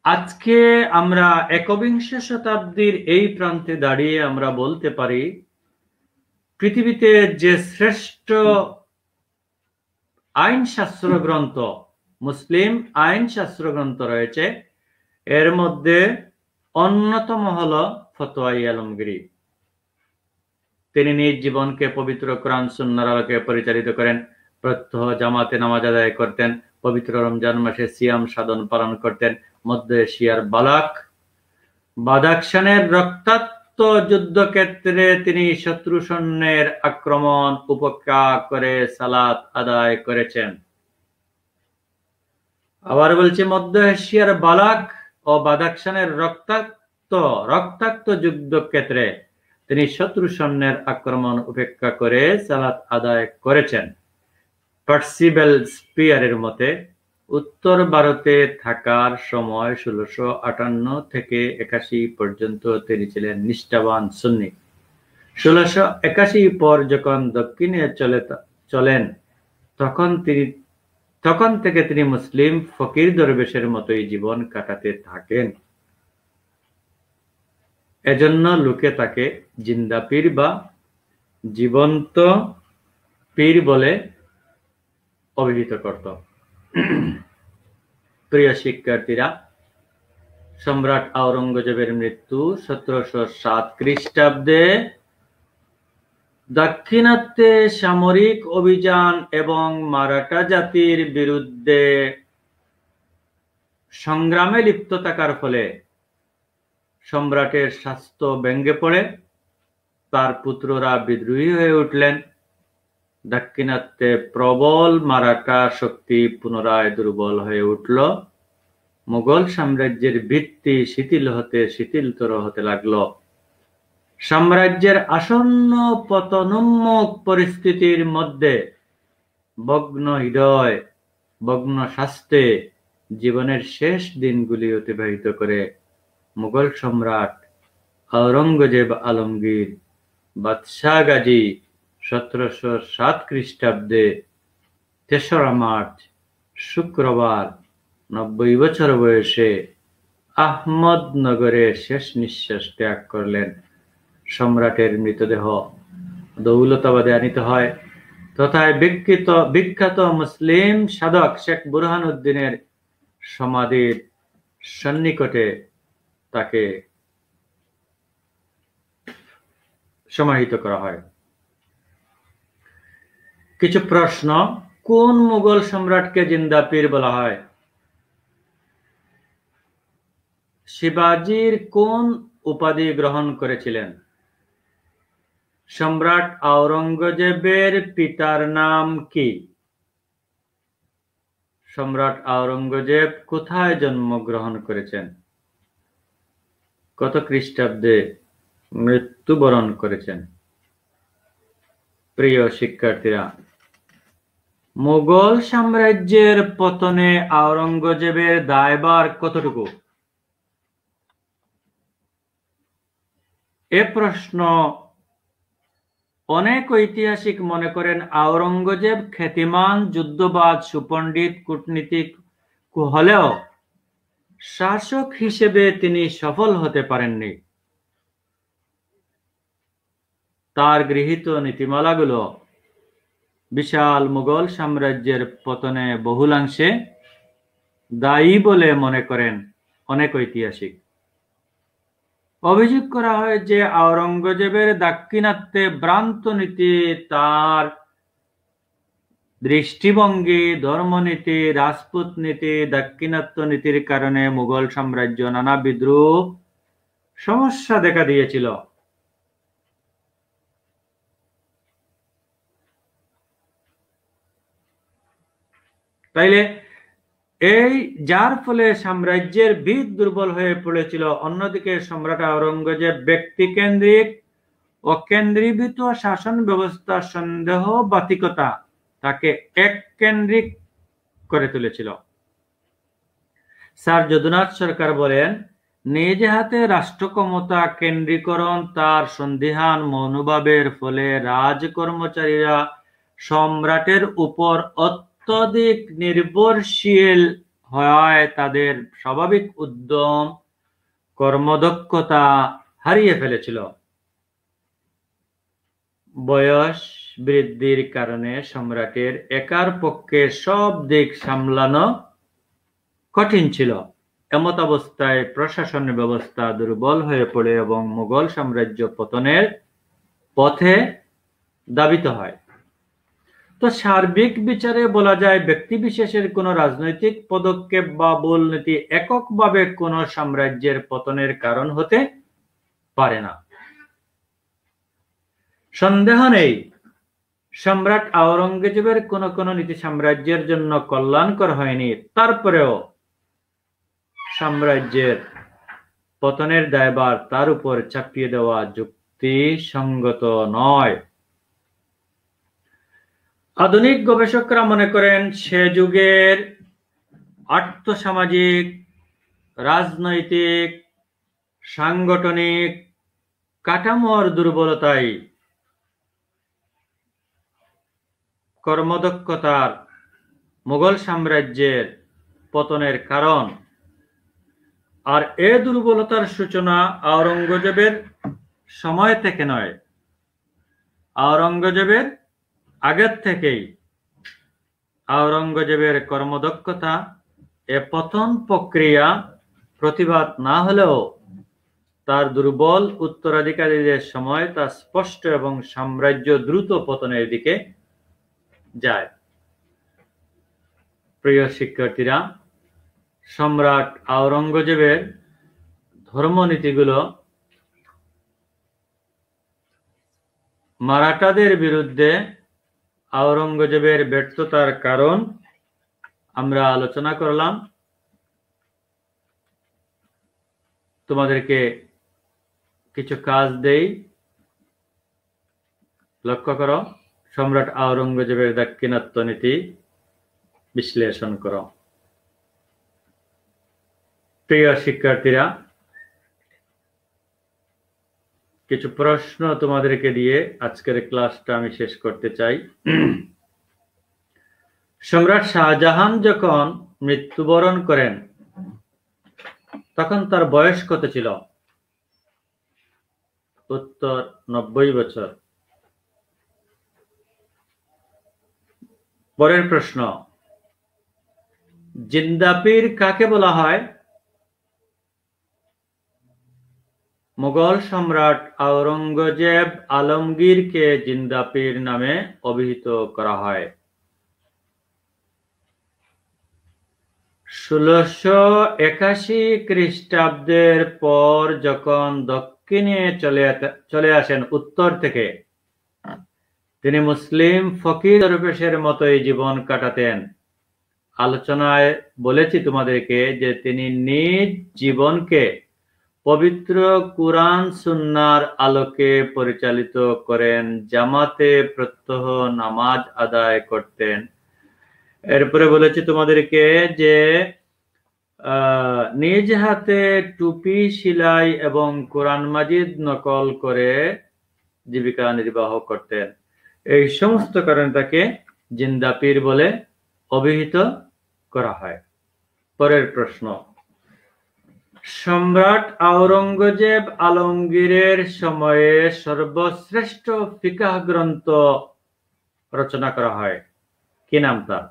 আজকে আমরা একবিংশ শতাব্দীর এই প্রান্তে দাঁড়িয়ে আমরা বলতে পারি, পৃথিবীতে যে শ্রেষ্ঠ আইনশাস্ত্র গ্রন্থ, মুসলিম আইনশাস্ত্র গ্রন্থ রয়েছে, এর মধ্যে অন্যতম হল ফতোয়াই আলমগীরি। তিনি নিজ জীবনকে পবিত্র কোরআন সুন্নাহর আলোকে পরিচালিত করেন, প্রত্যহ জামাতে নামাজ আদায় করতেন, পবিত্র রমজান মাসে সিয়াম সাধন পালন করতেন, মধ্য এশিয়ার বাদাখশানের রক্তাক্ত যুদ্ধক্ষেত্রে তিনি শত্রু সৈন্যের আক্রমণ উপেক্ষা করে সালাত আদায় করেছেন। আবার বলছি, মধ্য এশিয়ার বালাক ও বাদাখশানের রক্তাক্ত যুদ্ধক্ষেত্রে তিনি শত্রু সৈন্যের আক্রমণ উপেক্ষা করে সালাত আদায় করেছেন। পার্সিবেল স্পিয়ারের মতে, উত্তর ভারতে থাকার সময় 1658 থেকে 81 পর্যন্ত তিনি ছিলেন নিষ্ঠাবান সুন্নি। 1681 পর যখন দক্ষিণে চলেন, তখন থেকে তিনি মুসলিম ফকির দরবেশের মতোই জীবন কাটাতে থাকেন। এজন্য লোকে তাকে জিন্দা পীর বা জীবন্ত পীর বলে অভিহিত করত। প্রিয় শিক্ষার্থীরা, সম্রাট আওরঙ্গজেবের মৃত্যু 1707 খ্রিস্টাব্দে দাক্ষিণাত্যে সামরিক অভিযান এবং মারাঠা জাতির বিরুদ্ধে সংগ্রামে লিপ্ত থাকার ফলে সম্রাটের স্বাস্থ্য ভেঙে পড়ে, তার পুত্ররা বিদ্রোহী হয়ে উঠলেন। দাক্ষিণাত্যে প্রবল মারাঠা শক্তি পুনরায় দুর্বল হয়ে উঠল। মুঘল সাম্রাজ্যের ভিত্তি শিথিলতর হতে লাগল। সাম্রাজ্যের আসন্ন পতনোন্মুখ পরিস্থিতির মধ্যে ভগ্ন হৃদয়, ভগ্ন স্বাস্থ্যে জীবনের শেষ দিনগুলি অতিবাহিত করে মুঘল সম্রাট আওরঙ্গজেব আলমগীর বাদশাহ গাজী 1707 খ্রিস্টাব্দে 3রা মার্চ শুক্রবার 90 বছর বয়সে আহমদনগরে শেষ নিঃশ্বাস ত্যাগ করলেন। সম্রাটের মৃতদেহ দৌলতাবাদে আনিত হয়, তথায় বিখ্যাত মুসলিম সাধক শেখ বুরহানুদ্দিনের সমাধির সন্নিকটে তাকে সমাহিত করা হয়। কিছু প্রশ্ন: কোন মুঘল সম্রাটকে জিন্দা পীর বলা হয়? শিবাজির কোন উপাধি গ্রহণ করেছিলেন? সম্রাট আওরঙ্গজেবের পিতার নাম কি? সম্রাট আওরঙ্গজেব কোথায় জন্মগ্রহণ করেছেন? কত খ্রিস্টাব্দে মৃত্যুবরণ করেছেন? প্রিয় শিক্ষার্থীরা, মুঘল সাম্রাজ্যের পতনে আওরঙ্গজেবের দায়ভার কতটুকু? এ প্রশ্ন অনেক ঐতিহাসিক মনে করেন আওরঙ্গজেব খ্যাতিমান যুদ্ধবাজ, সুপণ্ডিত, কূটনীতিক হলেও শাসক হিসেবে তিনি সফল হতে পারেননি। তার গৃহীত নীতিমালাগুলো বিশাল মুঘল সাম্রাজ্যের পতনে বহুলাংশে দায়ী বলে মনে করেন অনেক ঐতিহাসিক। অভিযোগ করা হয় যে আওরঙ্গজেবের দাক্ষিণাত্যে ভ্রান্ত নীতি, তার দৃষ্টিভঙ্গি, ধর্মনীতি, রাজপুত নীতি, দাক্ষিণাত্য নীতির কারণে মুঘল সাম্রাজ্য নানা বিদ্রুপ সমস্যা দেখা দিয়েছিল। তাইলে যার ফলে সাম্রাজ্যের ভিত দুর্বল হয়ে পড়েছিল। অন্যদিকে সম্রাট আওরঙ্গজেব ব্যক্তিকেন্দ্রিক ও কেন্দ্রীভূত শাসন ব্যবস্থার সন্দেহবাতিকতা তাকে নিজ হাতে রাষ্ট্র ক্ষমতা কেন্দ্রীকরণ তার সন্দিহান মনোভাবের ফলে রাজ কর্মচারীরা সম্রাটের উপর অত্যধিক নির্ভরশীল হওয়ায় তাদের স্বাভাবিক উদ্যম কর্মদক্ষতা হারিয়ে ফেলেছিল। বয়স বৃদ্ধির কারণে সম্রাটের একার পক্ষে সব দিক সামলানো কঠিন ছিল। এমতাবস্থায় প্রশাসন ব্যবস্থা দুর্বল হয়ে পড়ে এবং মুঘল সাম্রাজ্য পতনের পথে ধাবিত হয়। তো সার্বিক বিচারে বলা যায় ব্যক্তিবিশেষের কোনো রাজনৈতিক পদক্ষেপ বা ভুল নীতি এককভাবে কোনো সাম্রাজ্যের পতনের কারণ হতে পারে না। সন্দেহ নেই সম্রাট আওরঙ্গজেবের কোনো কোনো নীতি সাম্রাজ্যের জন্য কল্যাণকর হয়নি, তারপরেও সাম্রাজ্যের পতনের দায়ভার তার উপর চাপিয়ে দেওয়া যুক্তিসঙ্গত নয়। আধুনিক গবেষকরা মনে করেন সে যুগের আর্থসামাজিক, রাজনৈতিক, সাংগঠনিক কাঠামোর দুর্বলতাই কর্মদক্ষতার মুঘল সাম্রাজ্যের পতনের কারণ। আর এ দুর্বলতার সূচনা আওরঙ্গজেবের সময় থেকে নয়, আওরঙ্গজেবের আগের থেকেই। আওরঙ্গজেবের কর্মদক্ষতা এ পতন প্রক্রিয়া প্রতিবাদ না হলেও তার দুর্বল উত্তরাধিকারীদের সময় তা স্পষ্ট এবং সাম্রাজ্য দ্রুত পতনের দিকে যায়। প্রিয় শিক্ষার্থীরা, সম্রাট আওরঙ্গজেবের ধর্মনীতিগুলো মারাঠাদের বিরুদ্ধে আওরঙ্গজেবের ব্যর্থতার কারণ আমরা আলোচনা করলাম। তোমাদেরকে কিছু কাজ দেই, লক্ষ্য করো। সম্রাট আওরঙ্গজেবের দাক্ষিণাত্য নীতি বিশ্লেষণ করো। প্রিয় শিক্ষার্থীরা, কিছু প্রশ্ন তোমাদেরকে দিয়ে আজকের ক্লাসটা আমি শেষ করতে চাই। সম্রাট শাহজাহান যখন মৃত্যুবরণ করেন তখন তার বয়স কত ছিল? উত্তর 90 বছর। পরের প্রশ্ন, জিন্দা পীর কাকে বলা হয়? মুঘল সম্রাট আওরঙ্গজেব আলমগীরকে জিন্দা পীর নামে অভিহিত করা হয়। 1681 খ্রিস্টাব্দের পর যখন দক্ষিণে চলে আসেন উত্তর থেকে, তিনি মুসলিম ফকির দরবেশের মতোই জীবন কাটাতেন। আলোচনায় বলেছি তোমাদেরকে যে তিনি নিজ জীবনকে পবিত্র কুরআন সুন্নাহর আলোকে পরিচালিত করেন, জামাতে প্রত্যহ নামাজ আদায় করতেন। এরপরে বলেছি তোমাদেরকে যে নিজ হাতে টুপি সেলাই এবং কোরআন মাজিদ নকল করে জীবিকা নির্বাহ করতেন। এই সমস্ত কারণে তাকে জিন্দা পীর বলে অভিহিত করা হয়। পরের প্রশ্ন, সম্রাট আওরঙ্গজেব আলমগীরের সময়ে সর্বশ্রেষ্ঠ ফিকাহ গ্রন্থ রচনা করা হয়, কি নাম তার?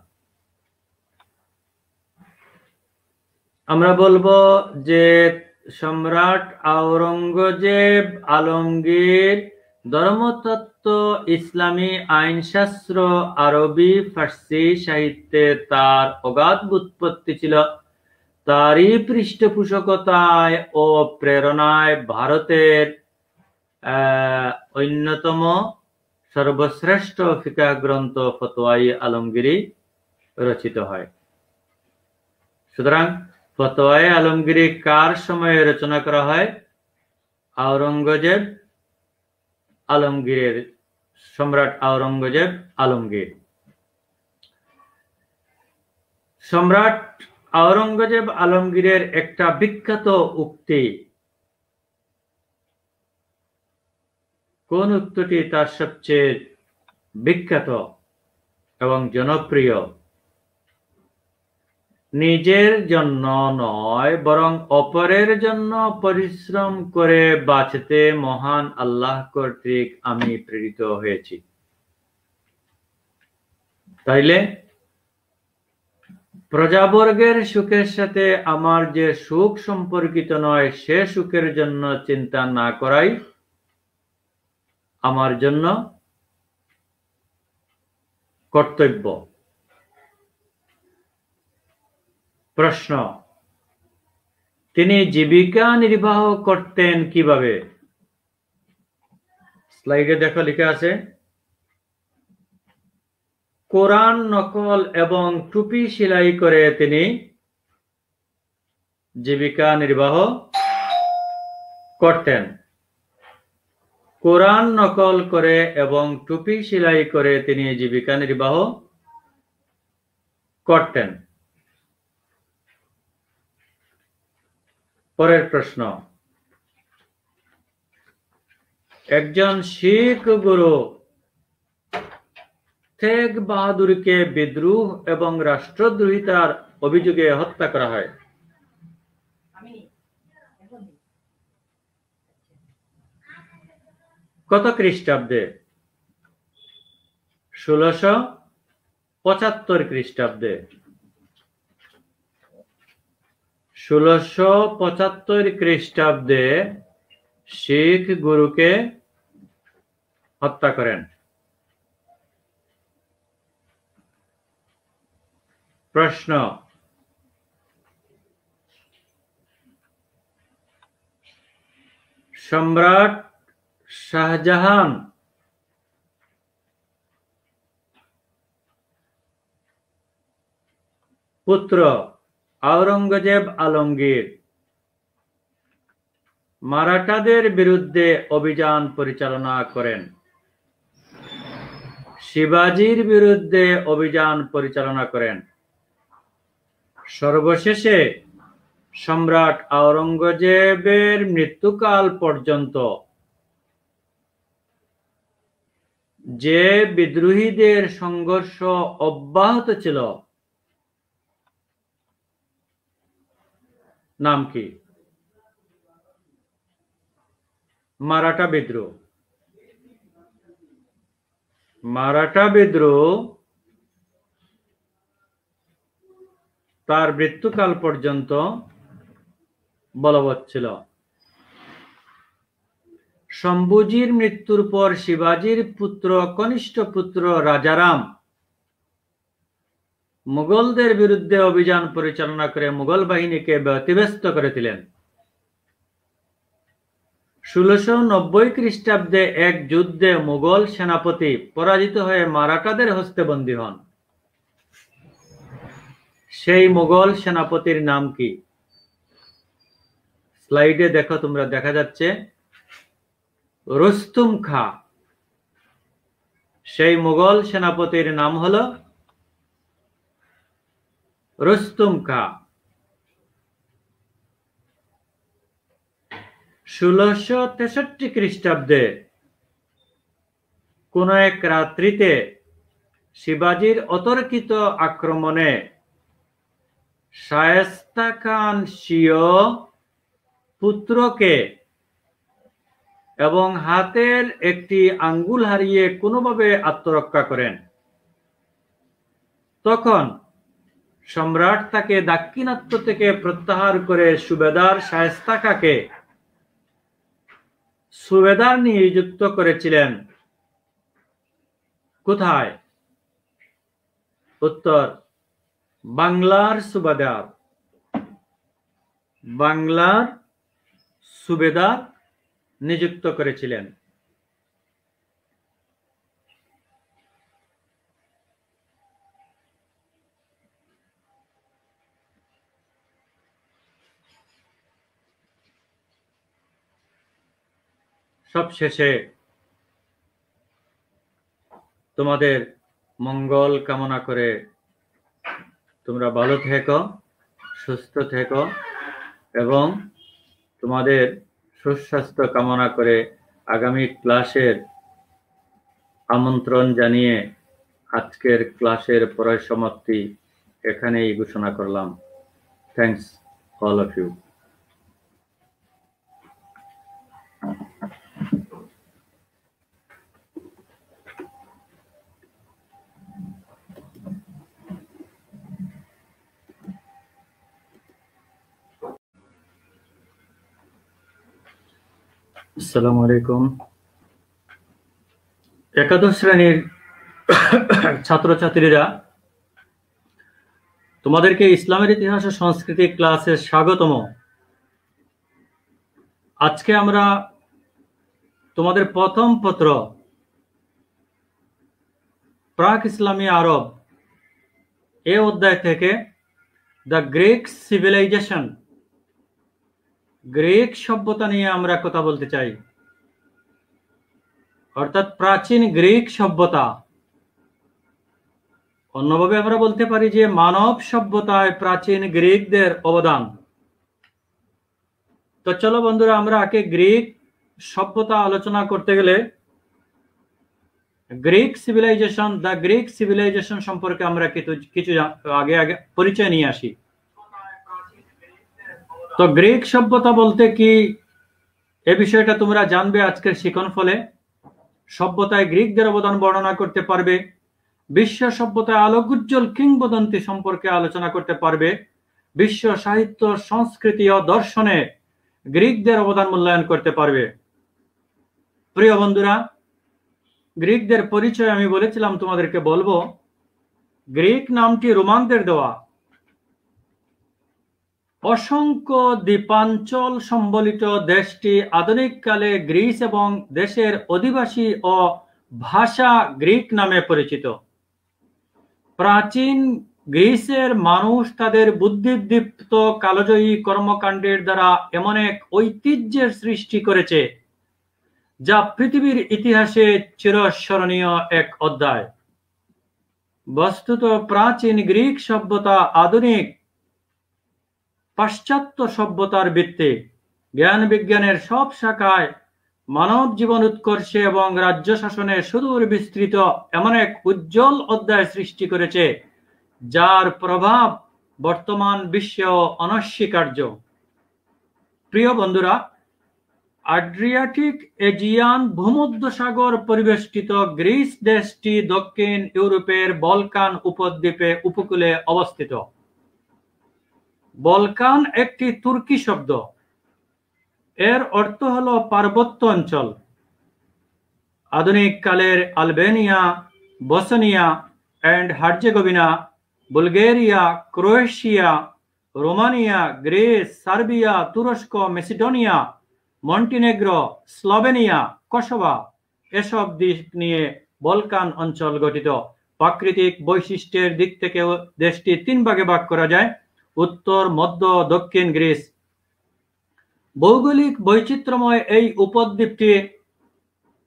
আমরা বলবো যে সম্রাট আওরঙ্গজেব আলমগীর ধর্মতত্ত্ব, ইসলামী আইনশাস্ত্র, আরবি ফার্সি সাহিত্যে তার অগাধ ব্যুৎপত্তি ছিল। তারই পৃষ্ঠপোষকতায় ও প্রেরণায় ভারতের অন্যতম সর্বশ্রেষ্ঠ ফিকাহ গ্রন্থ ফতোয়ায়ে আলমগীরি রচিত হয়। সুতরাং ফতোয়ায়ে আলমগীরি কার সময়ে রচনা করা হয়? আওরঙ্গজেব আলমগীরের, সম্রাট আওরঙ্গজেব আলমগীর। সম্রাট আওরঙ্গজেব আলমগীরের একটা বিখ্যাত উক্তি। কোন উক্তিটি তার সবচেয়ে বিখ্যাত এবং জনপ্রিয়? নিজের জন্য নয় বরং অপরের জন্য পরিশ্রম করে বাঁচতে মহান আল্লাহ কর্তৃক আমি প্রেরিত হয়েছি। তাইলে প্রজাবর্গের সুখের সাথে আমার যে সুখ সম্পর্কিত নয়, সে সুখের জন্য চিন্তা না করাই আমার জন্য কর্তব্য। প্রশ্ন, তিনি জীবিকা নির্বাহ করতেন কিভাবে? স্লাইডে দেখো লেখা আছে, কোরআন নকল এবং টুপি সেলাই করে তিনি জীবিকা নির্বাহ করতেন। কোরআন নকল করে এবং টুপি সেলাই করে তিনি জীবিকা নির্বাহ করতেন। পরের প্রশ্ন, একজন শিখ গুরু তেগ বাহাদুরকে বিদ্রোহ এবং রাষ্ট্রদ্রোহিতার অভিযোগে হত্যা করা হয়। কত খ্রিস্টাব্দে? 1675 খ্রিস্টাব্দে। 1675 খ্রিস্টাব্দে শিখ গুরুকে হত্যা করেন। প্রশ্ন, সম্রাট শাহজাহান পুত্র আওরঙ্গজেব আলমগীর মারাঠাদের বিরুদ্ধে অভিযান পরিচালনা করেন। শিবাজির বিরুদ্ধে অভিযান পরিচালনা করেন। সর্বশেষে সম্রাট আওরঙ্গজেবের মৃত্যুকাল পর্যন্ত যে বিদ্রোহীদের সংঘর্ষ অব্যাহত ছিল, নাম কি? মারাঠা বিদ্রোহ। মারাঠা বিদ্রোহ তার মৃত্যুকাল পর্যন্ত বলবৎ ছিল। শম্ভুজির মৃত্যুর পর শিবাজির কনিষ্ঠ পুত্র রাজারাম মুঘলদের বিরুদ্ধে অভিযান পরিচালনা করে মুঘল বাহিনীকে ব্যতিব্যস্ত করেছিলেন। 1690 খ্রিস্টাব্দে এক যুদ্ধে মুঘল সেনাপতি পরাজিত হয়ে মারাঠাদের হস্তে বন্দী হন। সেই মুঘল সেনাপতির নাম কি? স্লাইডে দেখো, তোমরা দেখা যাচ্ছে রুস্তুম খাঁ। সেই মুঘল সেনাপতির নাম হলো রুস্তুম খাঁ। 1663 খ্রিস্টাব্দে কোন এক রাত্রিতে শিবাজির অতর্কিত আক্রমণে শায়েস্তা খান স্বীয় পুত্রকে এবং হাতের একটি আঙ্গুল হারিয়ে কোনোভাবে আত্মরক্ষা করেন। তখন সম্রাট তাকে দাক্ষিণাত্য থেকে প্রত্যাহার করে সুবেদার শায়েস্তা খাঁকে সুবেদার নিযুক্ত করেছিলেন। কোথায়? উত্তর, বাংলার সুবেদার। বাংলার সুবেদার নিযুক্ত করেছিলেন। সবশেষে তোমাদের মঙ্গল কামনা করে তোমরা ভালো থেকো। সুস্থ থেকো এবং তোমাদের সুস্বাস্থ্য কামনা করে আগামী ক্লাসের আমন্ত্রণ জানিয়ে আজকের ক্লাসের পরিসমাপ্তি এখানেই ঘোষণা করলাম। Thanks all of you. আসসালামু আলাইকুম। একাদশ শ্রেণীর ছাত্রছাত্রীরা, তোমাদেরকে ইসলামের ইতিহাস ও সংস্কৃতি ক্লাসে স্বাগতম। আজকে আমরা তোমাদের প্রথম পত্র প্রাক ইসলামী আরব এই অধ্যায় থেকে দ্য গ্রিক সিভিলাইজেশন, গ্রিক সভ্যতা নিয়ে আমরা কথা বলতে চাই। অর্থাৎ প্রাচীন গ্রিক সভ্যতা, অন্যভাবে আমরা বলতে পারি যে মানব সভ্যতায় প্রাচীন গ্রিকদের অবদান। তো চলো বন্ধুরা, আমরা আগে গ্রিক সভ্যতা আলোচনা করতে গেলে Greek civilisation, the Greek civilisation সম্পর্কে আমরা কিছু আগে পরিচয় নিয়ে আসি। তো গ্রিক সভ্যতা বলতে কি, এ বিষয়টা তোমরা জানবে আজকের শিখন ফলে। সভ্যতায় গ্রিকদের অবদান বর্ণনা করতে পারবে, বিশ্ব সভ্যতায় আলোকোজ্জ্বল কিংবদন্তি সম্পর্কে আলোচনা করতে পারবে, বিশ্ব সাহিত্য, সংস্কৃতি ও দর্শনে গ্রিকদের অবদান মূল্যায়ন করতে পারবে। প্রিয় বন্ধুরা, গ্রিকদের পরিচয় আমি বলেছিলাম তোমাদেরকে বলবো। গ্রিক নামটি রোমানদের দেওয়া। অসংখ্য দ্বীপাঞ্চল সম্বলিত দেশটি আধুনিক কালে গ্রিস এবং দেশের অধিবাসী ও ভাষা গ্রিক নামে পরিচিত। প্রাচীন গ্রিসের মানুষ তাদের বুদ্ধিদীপ্ত কালজয়ী কর্মকাণ্ডের দ্বারা এমন এক ঐতিহ্যের সৃষ্টি করেছে যা পৃথিবীর ইতিহাসে চিরস্মরণীয় এক অধ্যায়। বস্তুত প্রাচীন গ্রিক সভ্যতা আধুনিক পাশ্চাত্য সভ্যতার ভিত্তি। জ্ঞান বিজ্ঞানের সব শাখায় মানব জীবন উৎকর্ষে এবং রাজ্য শাসনে সুদূর বিস্তৃত এমন এক উজ্জ্বল অধ্যায় সৃষ্টি করেছে যার প্রভাব বর্তমান বিশ্বেও অনস্বীকার্য। প্রিয় বন্ধুরা, আড্রিয়াটিক এজিয়ান ভূমধ্যসাগর পরিবেষ্টিত গ্রিস দেশটি দক্ষিণ ইউরোপের বলকান উপদ্বীপে উপকূলে অবস্থিত। বলকান একটি তুর্কি শব্দ। এর অর্থ হলো পার্বত্য অঞ্চল। আধুনিক কালের Albania, Bosnia and Herzegovina, Bulgaria, Croatia, Romania, Greece, Serbia, তুরস্ক, মেসিডোনিয়া, মন্টিনেগ্রো, স্লোভেনিয়া, কসোভো এসব দিক নিয়ে বলকান অঞ্চল গঠিত। প্রাকৃতিক বৈশিষ্ট্যের দিক থেকে দেশটি তিন ভাগে ভাগ করা যায়: উত্তর, মধ্য, দক্ষিণ গ্রিস। ভৌগোলিক বৈচিত্র্যময় এই উপদ্বীপটি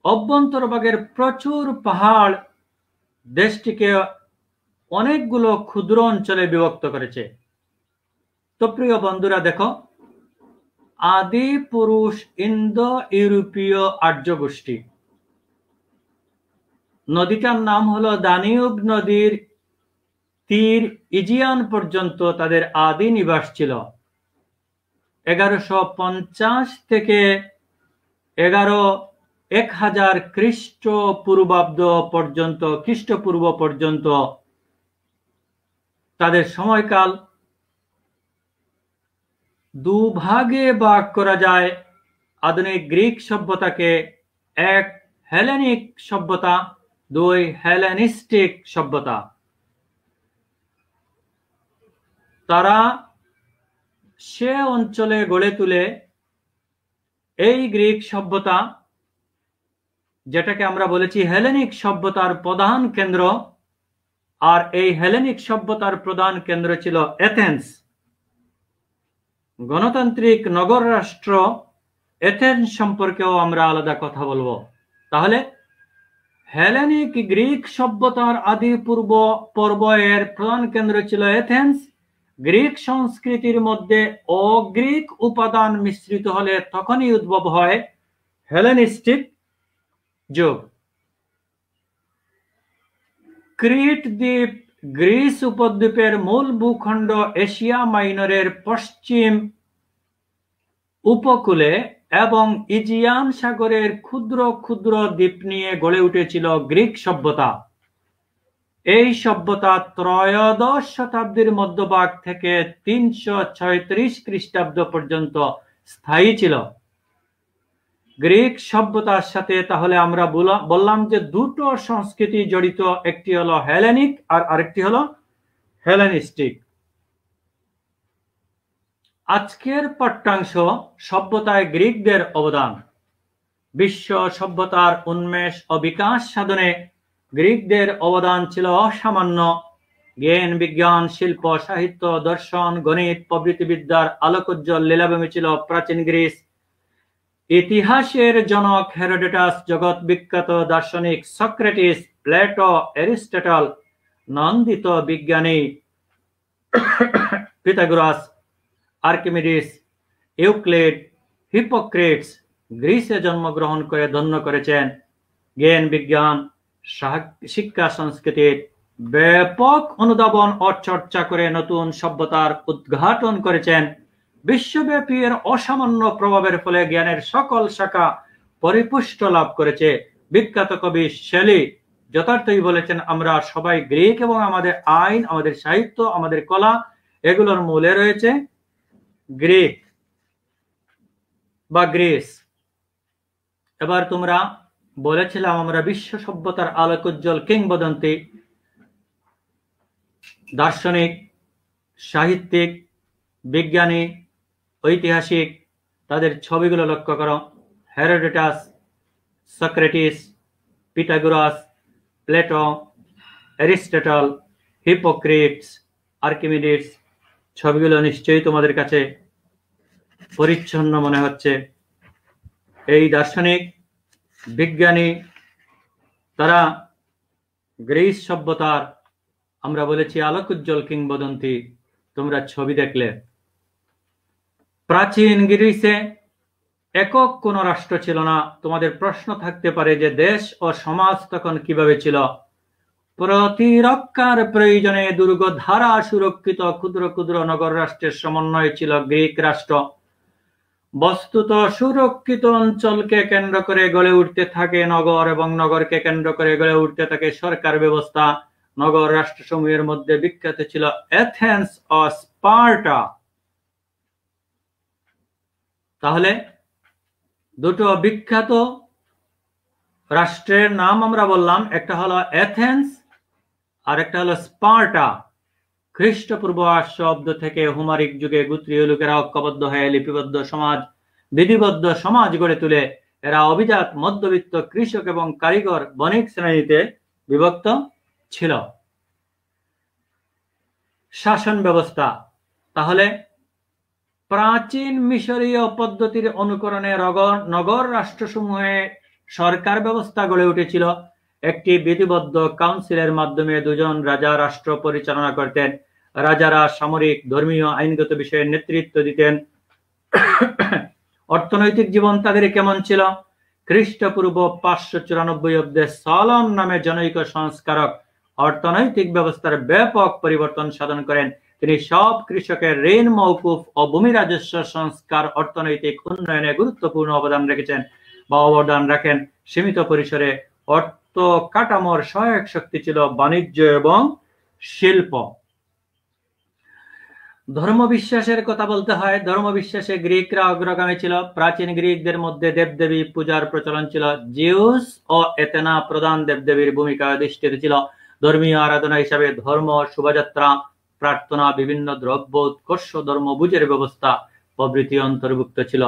অভ্যন্তরভাগের প্রচুর পাহাড় দেশটিকে অনেকগুলো ক্ষুদ্র অঞ্চলে বিভক্ত করেছে। তো প্রিয় বন্ধুরা, দেখো, আদি পুরুষ ইন্দো ইউরোপীয় আর্য গোষ্ঠী। নদীটার নাম হলো দানিউব নদীর তীর ইজিয়ান পর্যন্ত তাদের আদি নিবাস ছিল। 1150 থেকে 1000 খ্রিস্টপূর্ব পর্যন্ত তাদের সময়কাল। দুভাগে ভাগ করা যায় আধুনিক গ্রিক সভ্যতাকে: এক, হেলেনিক সভ্যতা; দুই, হেলেনিস্টিক সভ্যতা। তারা সে অঞ্চলে গড়ে তুলে এই গ্রিক সভ্যতা, যেটাকে আমরা বলেছি হেলেনিক সভ্যতার প্রধান কেন্দ্র। আর এই হেলেনিক সভ্যতার প্রধান কেন্দ্র ছিল এথেন্স। গণতান্ত্রিক নগর রাষ্ট্র এথেন্স সম্পর্কেও আমরা আলাদা কথা বলবো। তাহলে হেলেনিক গ্রিক সভ্যতার আদি পর্ব এর প্রধান কেন্দ্র ছিল এথেন্স গ্রিক সংস্কৃতির মধ্যে অগ্রিক উপাদান মিশ্রিত হলে তখনই উদ্ভব হয় হেলেনিস্টিক যুগ। ক্রিট দ্বীপ গ্রিস উপদ্বীপের মূল ভূখণ্ড এশিয়া মাইনরের পশ্চিম উপকূলে এবং ইজিয়ান সাগরের ক্ষুদ্র ক্ষুদ্র দ্বীপ নিয়ে গড়ে উঠেছিল গ্রিক সভ্যতা। এই সভ্যতা ত্রয়োদশ শতাব্দীর মধ্যভাগ থেকে 336 খ্রিস্টাব্দ পর্যন্ত স্থায়ী ছিল। গ্রিক সভ্যতার সাথে তাহলে আমরা বললাম যে দুটো সংস্কৃতি জড়িত, একটি হলো হেলেনিক আর আরেকটি হলো হেলেনিস্টিক। আজকের পাঠ্যাংশ সভ্যতায় গ্রিকদের অবদান। বিশ্ব সভ্যতার উন্মেষ ও বিকাশ সাধনে গ্রিকদের অবদান ছিল অসামান্য। জ্ঞান, বিজ্ঞান, শিল্প, সাহিত্য, দর্শন, গণিত প্রভৃতি বিদ্যার আলোকোজ্জ্বল লীলাভূমি ছিল প্রাচীন গ্রিস। ইতিহাসের জনক হেরোডোটাস, জগৎ বিখ্যাত দার্শনিক সক্রেটিস, প্লেটো, অ্যারিস্টটল, নন্দিত বিজ্ঞানী পিথাগোরাস, আর্কিমিডিস, ইউক্লিড, হিপোক্রেটস গ্রিসে জন্মগ্রহণ করে ধন্য করেছেন। জ্ঞান, বিজ্ঞান, শিক্ষা, সংস্কৃতির ব্যাপক অনুধাবন ও চর্চা করে নতুন সভ্যতার উদ্ঘাটন করেছেন। বিশ্বব্যাপী এর অসামান্য প্রভাবের ফলে জ্ঞানের সকল শাখা পরিপুষ্ট লাভ করেছে। বিখ্যাত কবি শেলি যথার্থই বলেছেন, আমরা সবাই গ্রিক এবং আমাদের আইন, আমাদের সাহিত্য, আমাদের কলা এগুলোর মূলে রয়েছে গ্রিক বা গ্রিস। এবার তোমরা বলেছিলাম আমরা বিশ্ব সভ্যতার আলোকোজ্জ্বল কিংবদন্তি দার্শনিক, সাহিত্যিক, বিজ্ঞানী, ঐতিহাসিক তাদের ছবিগুলো লক্ষ্য করো। Herodotus, Socrates, Pythagoras, Plato, Aristotle, hypocrites, Archimedes ছবিগুলো নিশ্চয়ই তোমাদের কাছে পরিচ্ছন্ন মনে হচ্ছে। এই দার্শনিক, বিজ্ঞানী তারা গ্রিস সভ্যতার আমরা বলেছি আলোকোজ্জ্বল কিংবদন্তি। তোমরা ছবি দেখলে প্রাচীন গ্রিসে একক কোন রাষ্ট্র ছিল না। তোমাদের প্রশ্ন থাকতে পারে যে দেশ ও সমাজ তখন কিভাবে ছিল। প্রতিরক্ষার প্রয়োজনে দুর্গ ধারা সুরক্ষিত ক্ষুদ্র ক্ষুদ্র নগর রাষ্ট্রের সমন্বয় ছিল গ্রিক রাষ্ট্র। বস্তুত সুরক্ষিত অঞ্চলকে কেন্দ্র করে গড়ে উঠতে থাকে নগর এবং নগরকে কেন্দ্র করে গড়ে উঠতে থাকে সরকার ব্যবস্থা। নগর রাষ্ট্রসমূহের মধ্যে বিখ্যাত ছিল এথেন্স ও স্পার্টা। তাহলে দুটো বিখ্যাত রাষ্ট্রের নাম আমরা বললাম, একটা হলো এথেন্স আর একটা হলো স্পার্টা। খ্রিস্টপূর্ব 800 অব্দ থেকে হোমারিক যুগে গোত্রীয় লোকেরা ঐক্যবদ্ধ হয়ে লিপিবদ্ধ সমাজ, বিধিবদ্ধ সমাজ গড়ে তুলে এরা অভিজাত, মধ্যবিত্ত, কৃষক এবং কারিগর বণিক শ্রেণীতে বিভক্ত ছিল। শাসন ব্যবস্থা, তাহলে প্রাচীন মিশরীয় পদ্ধতির অনুকরণে নগর রাষ্ট্রসমূহে সরকার ব্যবস্থা গড়ে উঠেছিল। একটি বিধিবদ্ধ কাউন্সিলের মাধ্যমে দুজন রাজা রাষ্ট্র পরিচালনা করতেন। রাজারা সামরিক, ধর্মীয়, আইনগত বিষয়ে নেতৃত্ব দিতেন। অর্থনৈতিক জীবন তাদের কেমন ছিল? খ্রিস্টপূর্ব 594 অব্দে সলন নামে জনৈক সংস্কারক অর্থনৈতিক ব্যবস্থার ব্যাপক পরিবর্তন সাধন করেন। তিনি সব কৃষকের ঋণ মওকুফ ও ভূমি রাজস্ব সংস্কার অর্থনৈতিক উন্নয়নে গুরুত্বপূর্ণ অবদান রাখেন। সীমিত পরিসরে অর্থ কাঠামোর সহায়ক শক্তি ছিল বাণিজ্য এবং শিল্প। ধর্মবিশ্বাসের কথা বলতে হয়। ধর্মবিশ্বাসে গ্রিকরা অগ্রগামী ছিল। প্রাচীন গ্রিকদের মধ্যে দেবদেবী পূজার প্রচলন ছিল। জিউস ও এথেনা প্রধান দেবদেবীর ভূমিকায় অধিষ্ঠিত ছিল। ধর্মীয় আরাধনা হিসাবে ধর্ম, শোভাযাত্রা, প্রার্থনা, বিভিন্ন দ্রব্য উৎকর্ষ, ধর্মভোজের ব্যবস্থা প্রভৃতি অন্তর্ভুক্ত ছিল।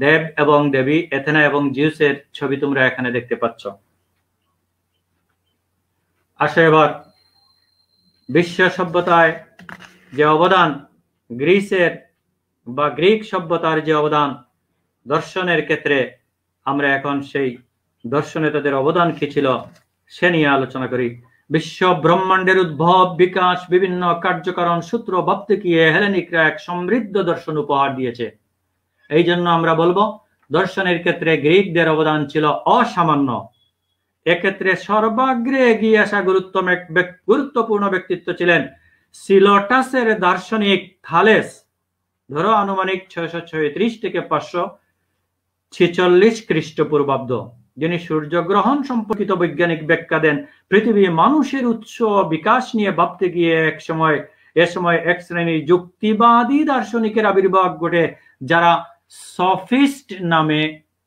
দেব এবং দেবী এথেনা এবং জিউসের ছবি তোমরা এখানে দেখতে পাচ্ছ। আসো এবার বিশ্ব সভ্যতায় যে অবদান গ্রিসের বা গ্রিক সভ্যতার যে অবদান দর্শনের ক্ষেত্রে, আমরা এখন সেই দর্শনে তাদের অবদান কি ছিল সে নিয়ে আলোচনা করি। বিশ্ব ব্রহ্মাণ্ডের উদ্ভব, বিকাশ, বিভিন্ন কার্যকারণ সূত্র ভাবতে গিয়ে হেলেনিকরা এক সমৃদ্ধ দর্শন উপহার দিয়েছে। এই জন্য আমরা বলবো দর্শনের ক্ষেত্রে গ্রিকদের অবদান ছিল অসামান্য। এক্ষেত্রে সর্বাগ্রে এগিয়ে আসা গুরুত্বপূর্ণ ব্যক্তিত্ব ছিলেন সিলোটাসের দার্শনিক থালেস, ধরো আনুমানিক 636 থেকে 546 খ্রিস্টপূর্বাব্দ, যিনি সূর্যগ্রহণ সম্পর্কিত বৈজ্ঞানিক ব্যাখ্যা দেন। পৃথিবী মানুষের উৎস বিকাশ নিয়ে ভাবতে গিয়ে এ সময় এক শ্রেণীর যুক্তিবাদী দার্শনিকের আবির্ভাব ঘটে, যারা সফিস্ট নামে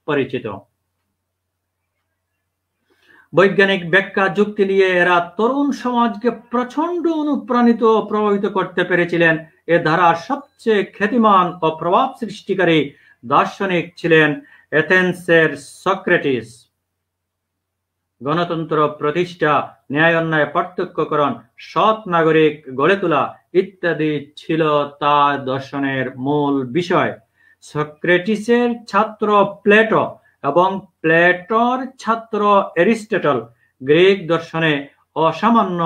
পরিচিত। বৈজ্ঞানিক ব্যাখ্যা যুক্তি নিয়ে এরা তরুণ সমাজকে প্রচন্ড অনুপ্রাণিত ও প্রভাবিত করতে পেরেছিলেন। এ ধারার সবচেয়ে খ্যাতিমান ও প্রভাব সৃষ্টিকারী দার্শনিক ছিলেন এথেন্সের সক্রেটিস। গণতন্ত্র প্রতিষ্ঠা, ন্যায় অন্যায় পার্থক্যকরণ, সৎ নাগরিক গড়ে তোলা ইত্যাদি ছিল তার দর্শনের মূল বিষয়। সক্রেটিসের ছাত্র প্লেটো এবং প্লেটোর ছাত্র এরিস্টটল গ্রিক দর্শনে অসামান্য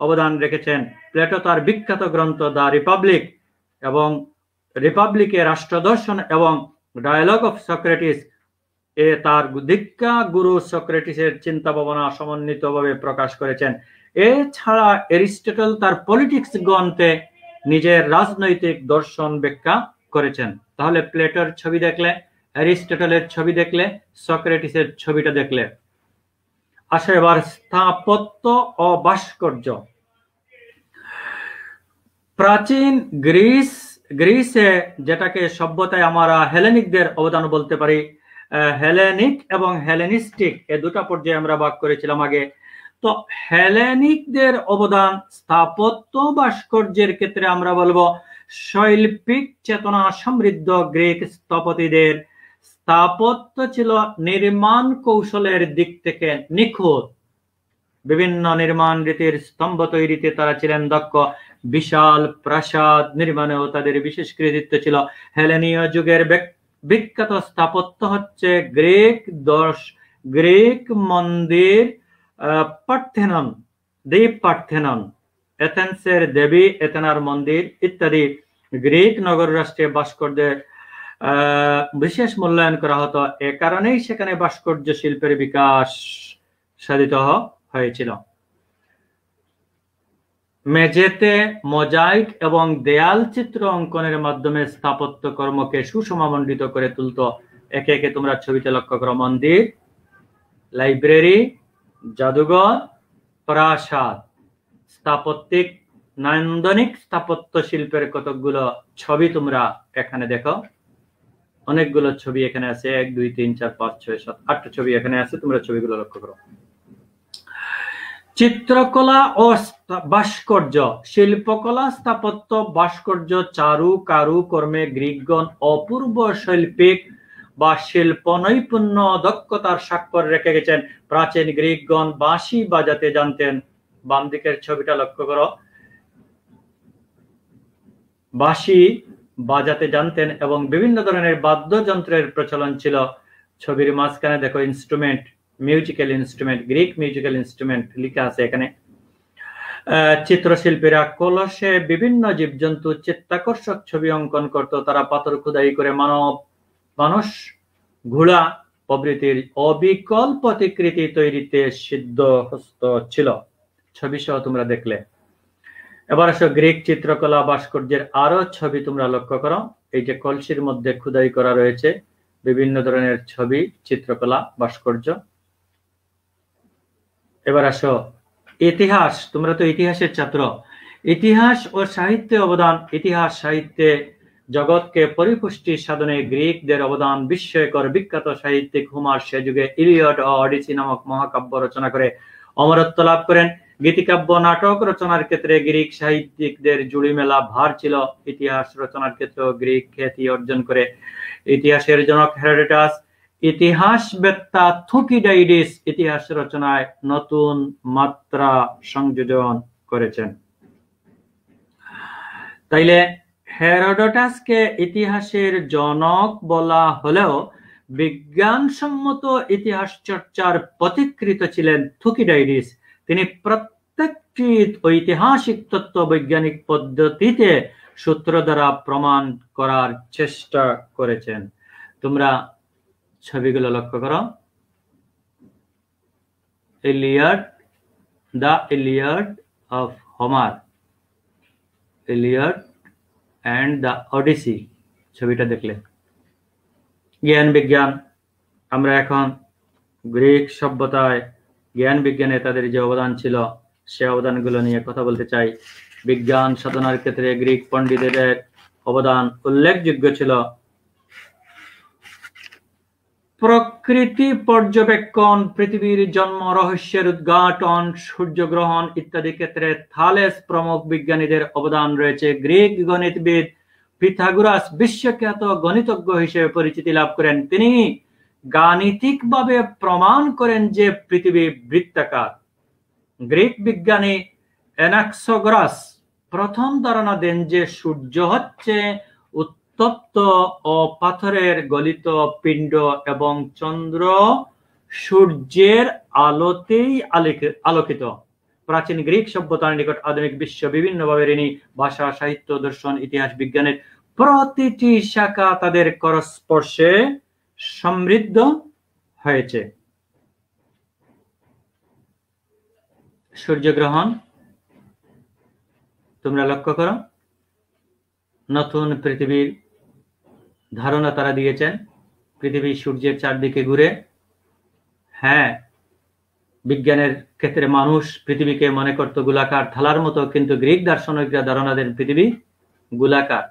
অবদান রেখেছেন। প্লেটো তার বিখ্যাত গ্রন্থ দ্য রিপাবলিক এবং রিপাবলিকে রাষ্ট্র দর্শন এবং ডায়ালগ অফ সক্রেটিস এ তার দীক্ষা গুরু সক্রেটিসের চিন্তা ভাবনা সমন্বিতভাবে প্রকাশ করেছেন। এছাড়া এরিস্টটল তার পলিটিক্স গ্রন্থে নিজের রাজনৈতিক দর্শন ব্যাখ্যা করেছেন। তাহলে প্লেটোর ছবি দেখলে, এরিস্টটলের ছবি দেখলে, সক্রেটিসের ছবিটা দেখলে। আসে এবার স্থাপত্য ও ভাস্কর্য। প্রাচীন গ্রিসে, যেটাকে সভ্যতায় আমরা হেলেনিকদের অবদান বলতে পারি, হেলেনিক এবং হেলেনিস্টিক এ দুটা পর্যায়ে আমরা ভাগ করেছিলাম আগে। তো হেলেনিকদের অবদান স্থাপত্য ভাস্কর্যের ক্ষেত্রে আমরা বলবো শৈল্পিক চেতনা সমৃদ্ধ গ্রিক স্থপতিদের স্থাপত্য ছিল নির্মাণ কৌশলের দিক থেকে নিখুঁত। বিভিন্ন নির্মাণ রীতির স্তম্ভ তৈরিতে তারা ছিলেন দক্ষ। বিশাল প্রাসাদ নির্মাণেও তাদের বিশেষ কৃতিত্ব ছিল। হেলেনীয় যুগের বিখ্যাত স্থাপত্য হচ্ছে গ্রিক মন্দির পার্থেনন, দ্বীপ পার্থেনন, এথেন্সের দেবী এথেনার মন্দির ইত্যাদি। গ্রিক নগর রাষ্ট্রে ভাস্কর্যের বিশেষ মূল্যায়ন করা হতো। এ কারণেই সেখানে ভাস্কর্য শিল্পের বিকাশ সাধিত হয়েছিল। মেঝেতে মোজাইক এবং দেয়াল চিত্র অঙ্কনের মাধ্যমে স্থাপত্য কর্মকে সুষমামণ্ডিত করে তুলত। একে একে তোমরা ছবিতে লক্ষ্য করো। মন্দির, লাইব্রেরি, জাদুঘর, প্রাসাদ, স্থাপত্যিক নান্দনিক স্থাপত্য শিল্পের কতকগুলো ছবি তোমরা এখানে দেখো। অনেকগুলো ছবি এখানে আছে, 1 2 3 4 5 6 7 8টা ছবি এখানে আছে, তোমরা ছবিগুলো লক্ষ্য করো। চিত্রকলা ও ভাস্কর্য। শিল্পকলা, স্থাপত্য, ভাস্কর্য, চারু কারু কর্মে গ্রিকগণ অপূর্ব শৈল্পিক বা শিল্প নৈপুণ্য দক্ষতার স্বাক্ষর রেখে গেছেন। প্রাচীন গ্রিকগণ বাঁশি বাজাতে জানতেন। বাম দিকের ছবিটা লক্ষ্য করো। বাঁশি বাজাতে জানতেন এবং বিভিন্ন ধরনের বাদ্যযন্ত্রের প্রচলন ছিল। ছবির মাঝখানে দেখো instrument, musical instrument, Greek musical instrument লেখা আছে এখানে। চিত্রশিল্পীরা কলসে বিভিন্ন জীবজন্তু চিত্তাকর্ষক ছবি অঙ্কন করত। তারা পাথর খোদাই করে মানুষ, ঘোড়া প্রভৃতির অবিকল প্রতিকৃতি তৈরিতে সিদ্ধহস্ত ছিল। ছবি সহ তোমরা দেখলে। এবার আসো গ্রিক চিত্রকলা ভাস্কর্যের আরো ছবি তোমরা লক্ষ্য করো। এই যে কলসির মধ্যে খোদাই করা রয়েছে বিভিন্ন ধরনের ছবি, চিত্রকলা, ভাস্কর্য। এবার আসো ইতিহাস। তোমরা তো ইতিহাসের ছাত্র। ইতিহাস ও সাহিত্যে অবদান। ইতিহাস সাহিত্যে জগৎকে পরিপুষ্টি সাধনে গ্রিকদের অবদান বিস্ময়কর। বিখ্যাত সাহিত্যিক হোমার সে যুগে ইলিয়ড ও অডিসি নামক মহাকাব্য রচনা করে অমরত্ব লাভ করেন। গীতিকাব্য, নাটক রচনার ক্ষেত্রে গ্রিক সাহিত্যিকদের জুড়ি মেলা ভার ছিল। ইতিহাস রচনার ক্ষেত্রেও গ্রিক খ্যাতি অর্জন করে। ইতিহাসের জনক হেরোডোটাস, ইতিহাসবেত্তা থুকিডাইডিস ইতিহাস রচনায় নতুন মাত্রা সংযোজন করেছেন। তাইলে হেরোডোটাসকে ইতিহাসের জনক বলা হলেও বিজ্ঞানসম্মত ইতিহাস চর্চার পথিকৃৎ ছিলেন থুকিডাইডিস। তিনি প্রত্যেকটি ঐতিহাসিক তত্ত্ব বৈজ্ঞানিক পদ্ধতিতে সূত্র দ্বারা প্রমাণ করার চেষ্টা করেছেন। তোমরা ছবিগুলো লক্ষ্য করো। Iliad, the Iliad of Homer, Iliad and the Odyssey, ছবিটা দেখলে। জ্ঞান বিজ্ঞান, আমরা এখন গ্রিক সভ্যতায় জ্ঞান বিজ্ঞানে তাদের যে অবদান ছিল সে অবদানগুলো নিয়ে কথা বলতে চাই। বিজ্ঞান সাধনার ক্ষেত্রে গ্রিক পণ্ডিতদের অবদান উল্লেখযোগ্য ছিল। প্রকৃতি পর্যবেক্ষণ, পৃথিবীর জন্ম রহস্যের উদ্ঘাটন, সূর্যগ্রহণ ইত্যাদি ক্ষেত্রে থালেস প্রমুখ বিজ্ঞানীদের অবদান রয়েছে। গ্রিক গণিতবিদ পিথাগোরাস বিশ্বখ্যাত গণিতজ্ঞ হিসেবে পরিচিতি লাভ করেন। তিনি গাণিতিকভাবে প্রমাণ করেন যে পৃথিবী বৃত্তাকার। গ্রিক বিজ্ঞানী অ্যানাক্সাগোরাস প্রথম ধারণা দেন যে সূর্য হচ্ছে উত্তপ্ত ও পাথরের গলিত পিণ্ড এবং চন্দ্র সূর্যের আলোতেই আলোকিত। প্রাচীন গ্রিক সভ্যতার নিকট আধুনিক বিশ্ব বিভিন্নভাবে ঋণী। ভাষা, সাহিত্য, দর্শন, ইতিহাস, বিজ্ঞানের প্রতিটি শাখা তাদের করস্পর্শে সমৃদ্ধ হয়েছে। সূর্যগ্রহণ তোমরা লক্ষ্য করো। নতুন পৃথিবীর ধারণা তারা দিয়েছেন। পৃথিবী সূর্যের চারদিকে ঘুরে। হ্যাঁ, বিজ্ঞানের ক্ষেত্রে মানুষ পৃথিবীকে মনে করত গোলাকার থালার মতো, কিন্তু গ্রিক দার্শনিকরা ধারণা দেন পৃথিবী গোলাকার।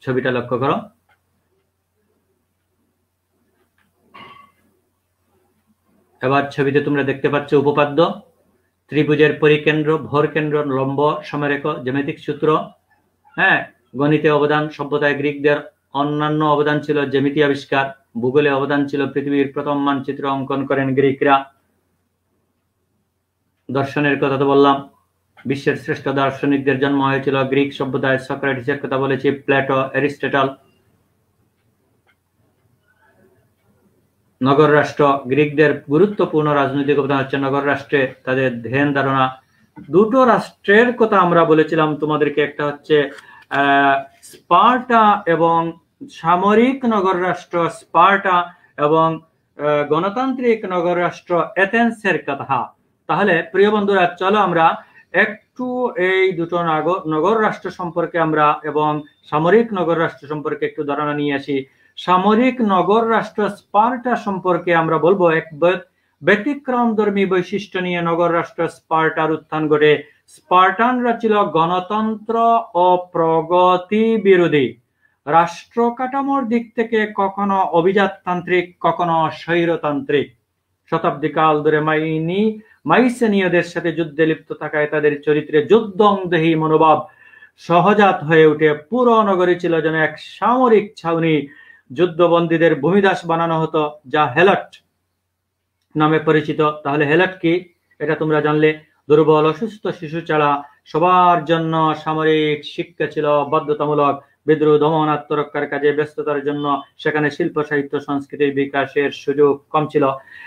ছবিটা লক্ষ্য করো। এবার ছবিতে তোমরা দেখতে পাচ্ছ উপপাদ্য, ত্রিভুজের পরিকেন্দ্র, ভরকেন্দ্র, লম্ব, সমরেখ, জ্যামিতিক সূত্র। হ্যাঁ, গণিতে অবদান, সভ্যতায় গ্রিকদের অন্যান্য অবদান ছিল জ্যামিতি আবিষ্কার। ভূগোলে অবদান ছিল, পৃথিবীর প্রথম মানচিত্র অঙ্কন করেন গ্রিকরা। দর্শনের কথা তো বললাম, বিশ্বের শ্রেষ্ঠ দার্শনিকদের জন্ম হয়েছিল গ্রিক সভ্যতায়। সক্রেটিসের কথা বলেছি, প্লেটো, অ্যারিস্টটল। নগর রাষ্ট্র, গ্রিকদের গুরুত্বপূর্ণ রাজনৈতিক অবদান হচ্ছে নগর রাষ্ট্রে তাদের ধ্যান ধারণা। দুটো রাষ্ট্রের কথা আমরা বলেছিলাম তোমাদেরকে, একটা হচ্ছে স্পার্টা এবং সামরিক নগর রাষ্ট্র স্পার্টা এবং গণতান্ত্রিক নগর রাষ্ট্র এথেন্সের কথা। তাহলে প্রিয় বন্ধুরা, চলো আমরা একটু এই দুটো নগর রাষ্ট্র সম্পর্কে আমরা এবং সামরিক নগর রাষ্ট্র সম্পর্কে একটু ধারণা নিয়ে আসি। সামরিক নগর রাষ্ট্র স্পার্টা সম্পর্কে আমরা বলবো, এক ব্যতিক্রমধর্মী বৈশিষ্ট্য নিয়ে নগর রাষ্ট্র স্পার্টার উত্থান ঘটে। স্পার্টানরা ছিল গণতন্ত্র ও প্রগতি বিরোধী। রাষ্ট্র কাঠামোর দিক থেকে কখনো অভিজাততান্ত্রিক, কখনো স্বৈরতান্ত্রিক। শতাব্দীকাল ধরে মাইসেনীয়দের সাথে যুদ্ধে লিপ্ত থাকায় তাদের চরিত্রে যুদ্ধংদেহী মনোভাব সহজাত হয়ে উঠে। পুরো নগরী ছিল যেন এক সামরিক ছাউনি। যুদ্ধবন্দীদের ভূমিদাস বানানো হতো, যা হেলট নামে পরিচিত। তাহলে হেলট কি এটা তোমরা জানলে। দুর্বল অসুস্থ শিশু ছাড়া সবার জন্য সামরিক শিক্ষা ছিল বাধ্যতামূলক। বিদ্রোহ দমন আত্মরক্ষার কাজে ব্যস্ততার জন্য সেখানে শিল্প, সাহিত্য, সংস্কৃতির বিকাশের সুযোগ কম ছিল।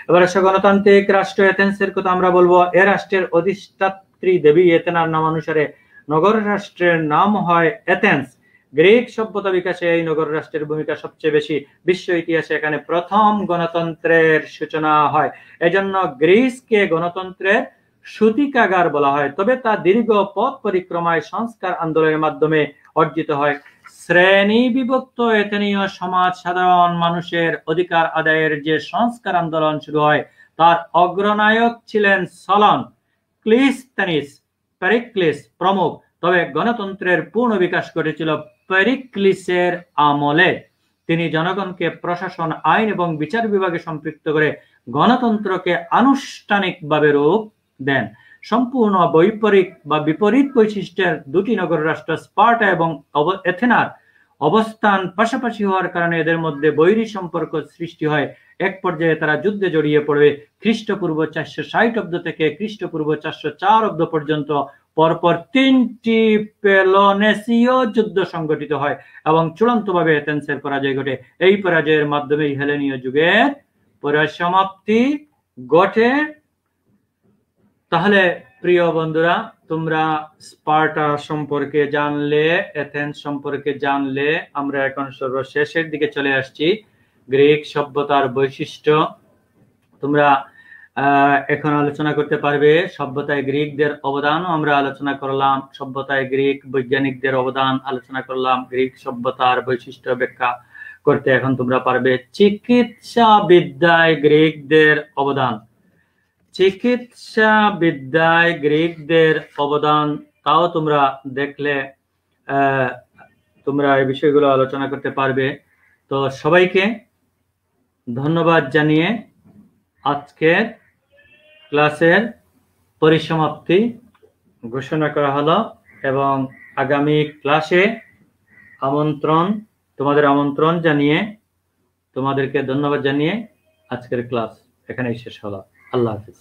এবার গণতান্ত্রিক রাষ্ট্র এথেন্সের কথা আমরা বলবো। এ রাষ্ট্রের অধিষ্ঠাত্রী দেবী এথেনার নামানুসারে নগর রাষ্ট্রের নাম হয় এথেন্স। গ্রিক সভ্যতা বিকাশে এই নগর রাষ্ট্রের ভূমিকা সবচেয়ে বেশি। বিশ্ব ইতিহাসে এখানে প্রথম গণতন্ত্রের সূচনা হয়। এজন্য গ্রিসকে গণতন্ত্রের সূতিকাগার বলা হয়। তবে তা দীর্ঘ পথ পরিক্রমায় সংস্কার আন্দোলনের মাধ্যমে অর্জিত হয়। শ্রেণী বিভক্ত এথেনীয় সমাজ সাধারণ মানুষের অধিকার আদায়ের যে সংস্কার আন্দোলন শুরু হয় তার অগ্রনায়ক ছিলেন সলন, ক্লিসথেনিস, পেরিক্লিস প্রমুখ। তবে গণতন্ত্রের পূর্ণ বিকাশ ঘটেছিল পেরিক্লিসের আমলে। তিনি জনগণকে প্রশাসন, আইন এবং বিচার বিভাগে সম্পৃক্ত করে গণতন্ত্রকে আনুষ্ঠানিকভাবে রূপ দেন। সম্পূর্ণ বিপরীত বৈশিষ্ট্যের দুটি নগর রাষ্ট্র স্পার্টা এবং এথেনার অবস্থান পাশাপাশি হওয়ার কারণে এদের মধ্যে বৈরী সম্পর্ক সৃষ্টি হয়। এক পর্যায়ে তারা যুদ্ধে জড়িয়ে পড়বে। খ্রিস্টপূর্ব 460 অব্দ থেকে খ্রিস্টপূর্ব 404 অব্দ পর্যন্ত পরপর 3টি পেলোনেসীয় যুদ্ধ সংগঠিত হয় এবং চূড়ান্তভাবে এথেন্সের পরাজয় ঘটে। এই পরাজয়ের মাধ্যমে হেলেনীয় যুগের পরিসমাপ্তি ঘটে। তাহলে প্রিয় বন্ধুরা, তোমরা স্পার্টা সম্পর্কে জানলে, এথেন্স সম্পর্কে জানলে। আমরা এখন সর্বশেষের দিকে চলে আসছি, গ্রিক সভ্যতার বৈশিষ্ট্য। তোমরা এখন আলোচনা করতে পারবে সভ্যতায় গ্রিকদের অবদান। আমরা আলোচনা করলাম সভ্যতায় গ্রিক বৈজ্ঞানিকদের অবদান, আলোচনা করলাম গ্রিক সভ্যতার বৈশিষ্ট্য ব্যাখ্যা করতে। এখন তোমরা পারবে চিকিৎসা বিদ্যায় গ্রিকদের অবদান। চিকিৎসা বিদ্যায় গ্রিকদের অবদান, তাও তোমরা দেখলে তোমরা এই বিষয়গুলো আলোচনা করতে পারবে। তো সবাইকে ধন্যবাদ জানিয়ে আজকের ক্লাসের পরিসমাপ্তি ঘোষণা করা হলো এবং আগামী ক্লাসে তোমাদের আমন্ত্রণ জানিয়ে, তোমাদেরকে ধন্যবাদ জানিয়ে আজকের ক্লাস এখানেই শেষ হলো। আল্লাহ হাফিজ।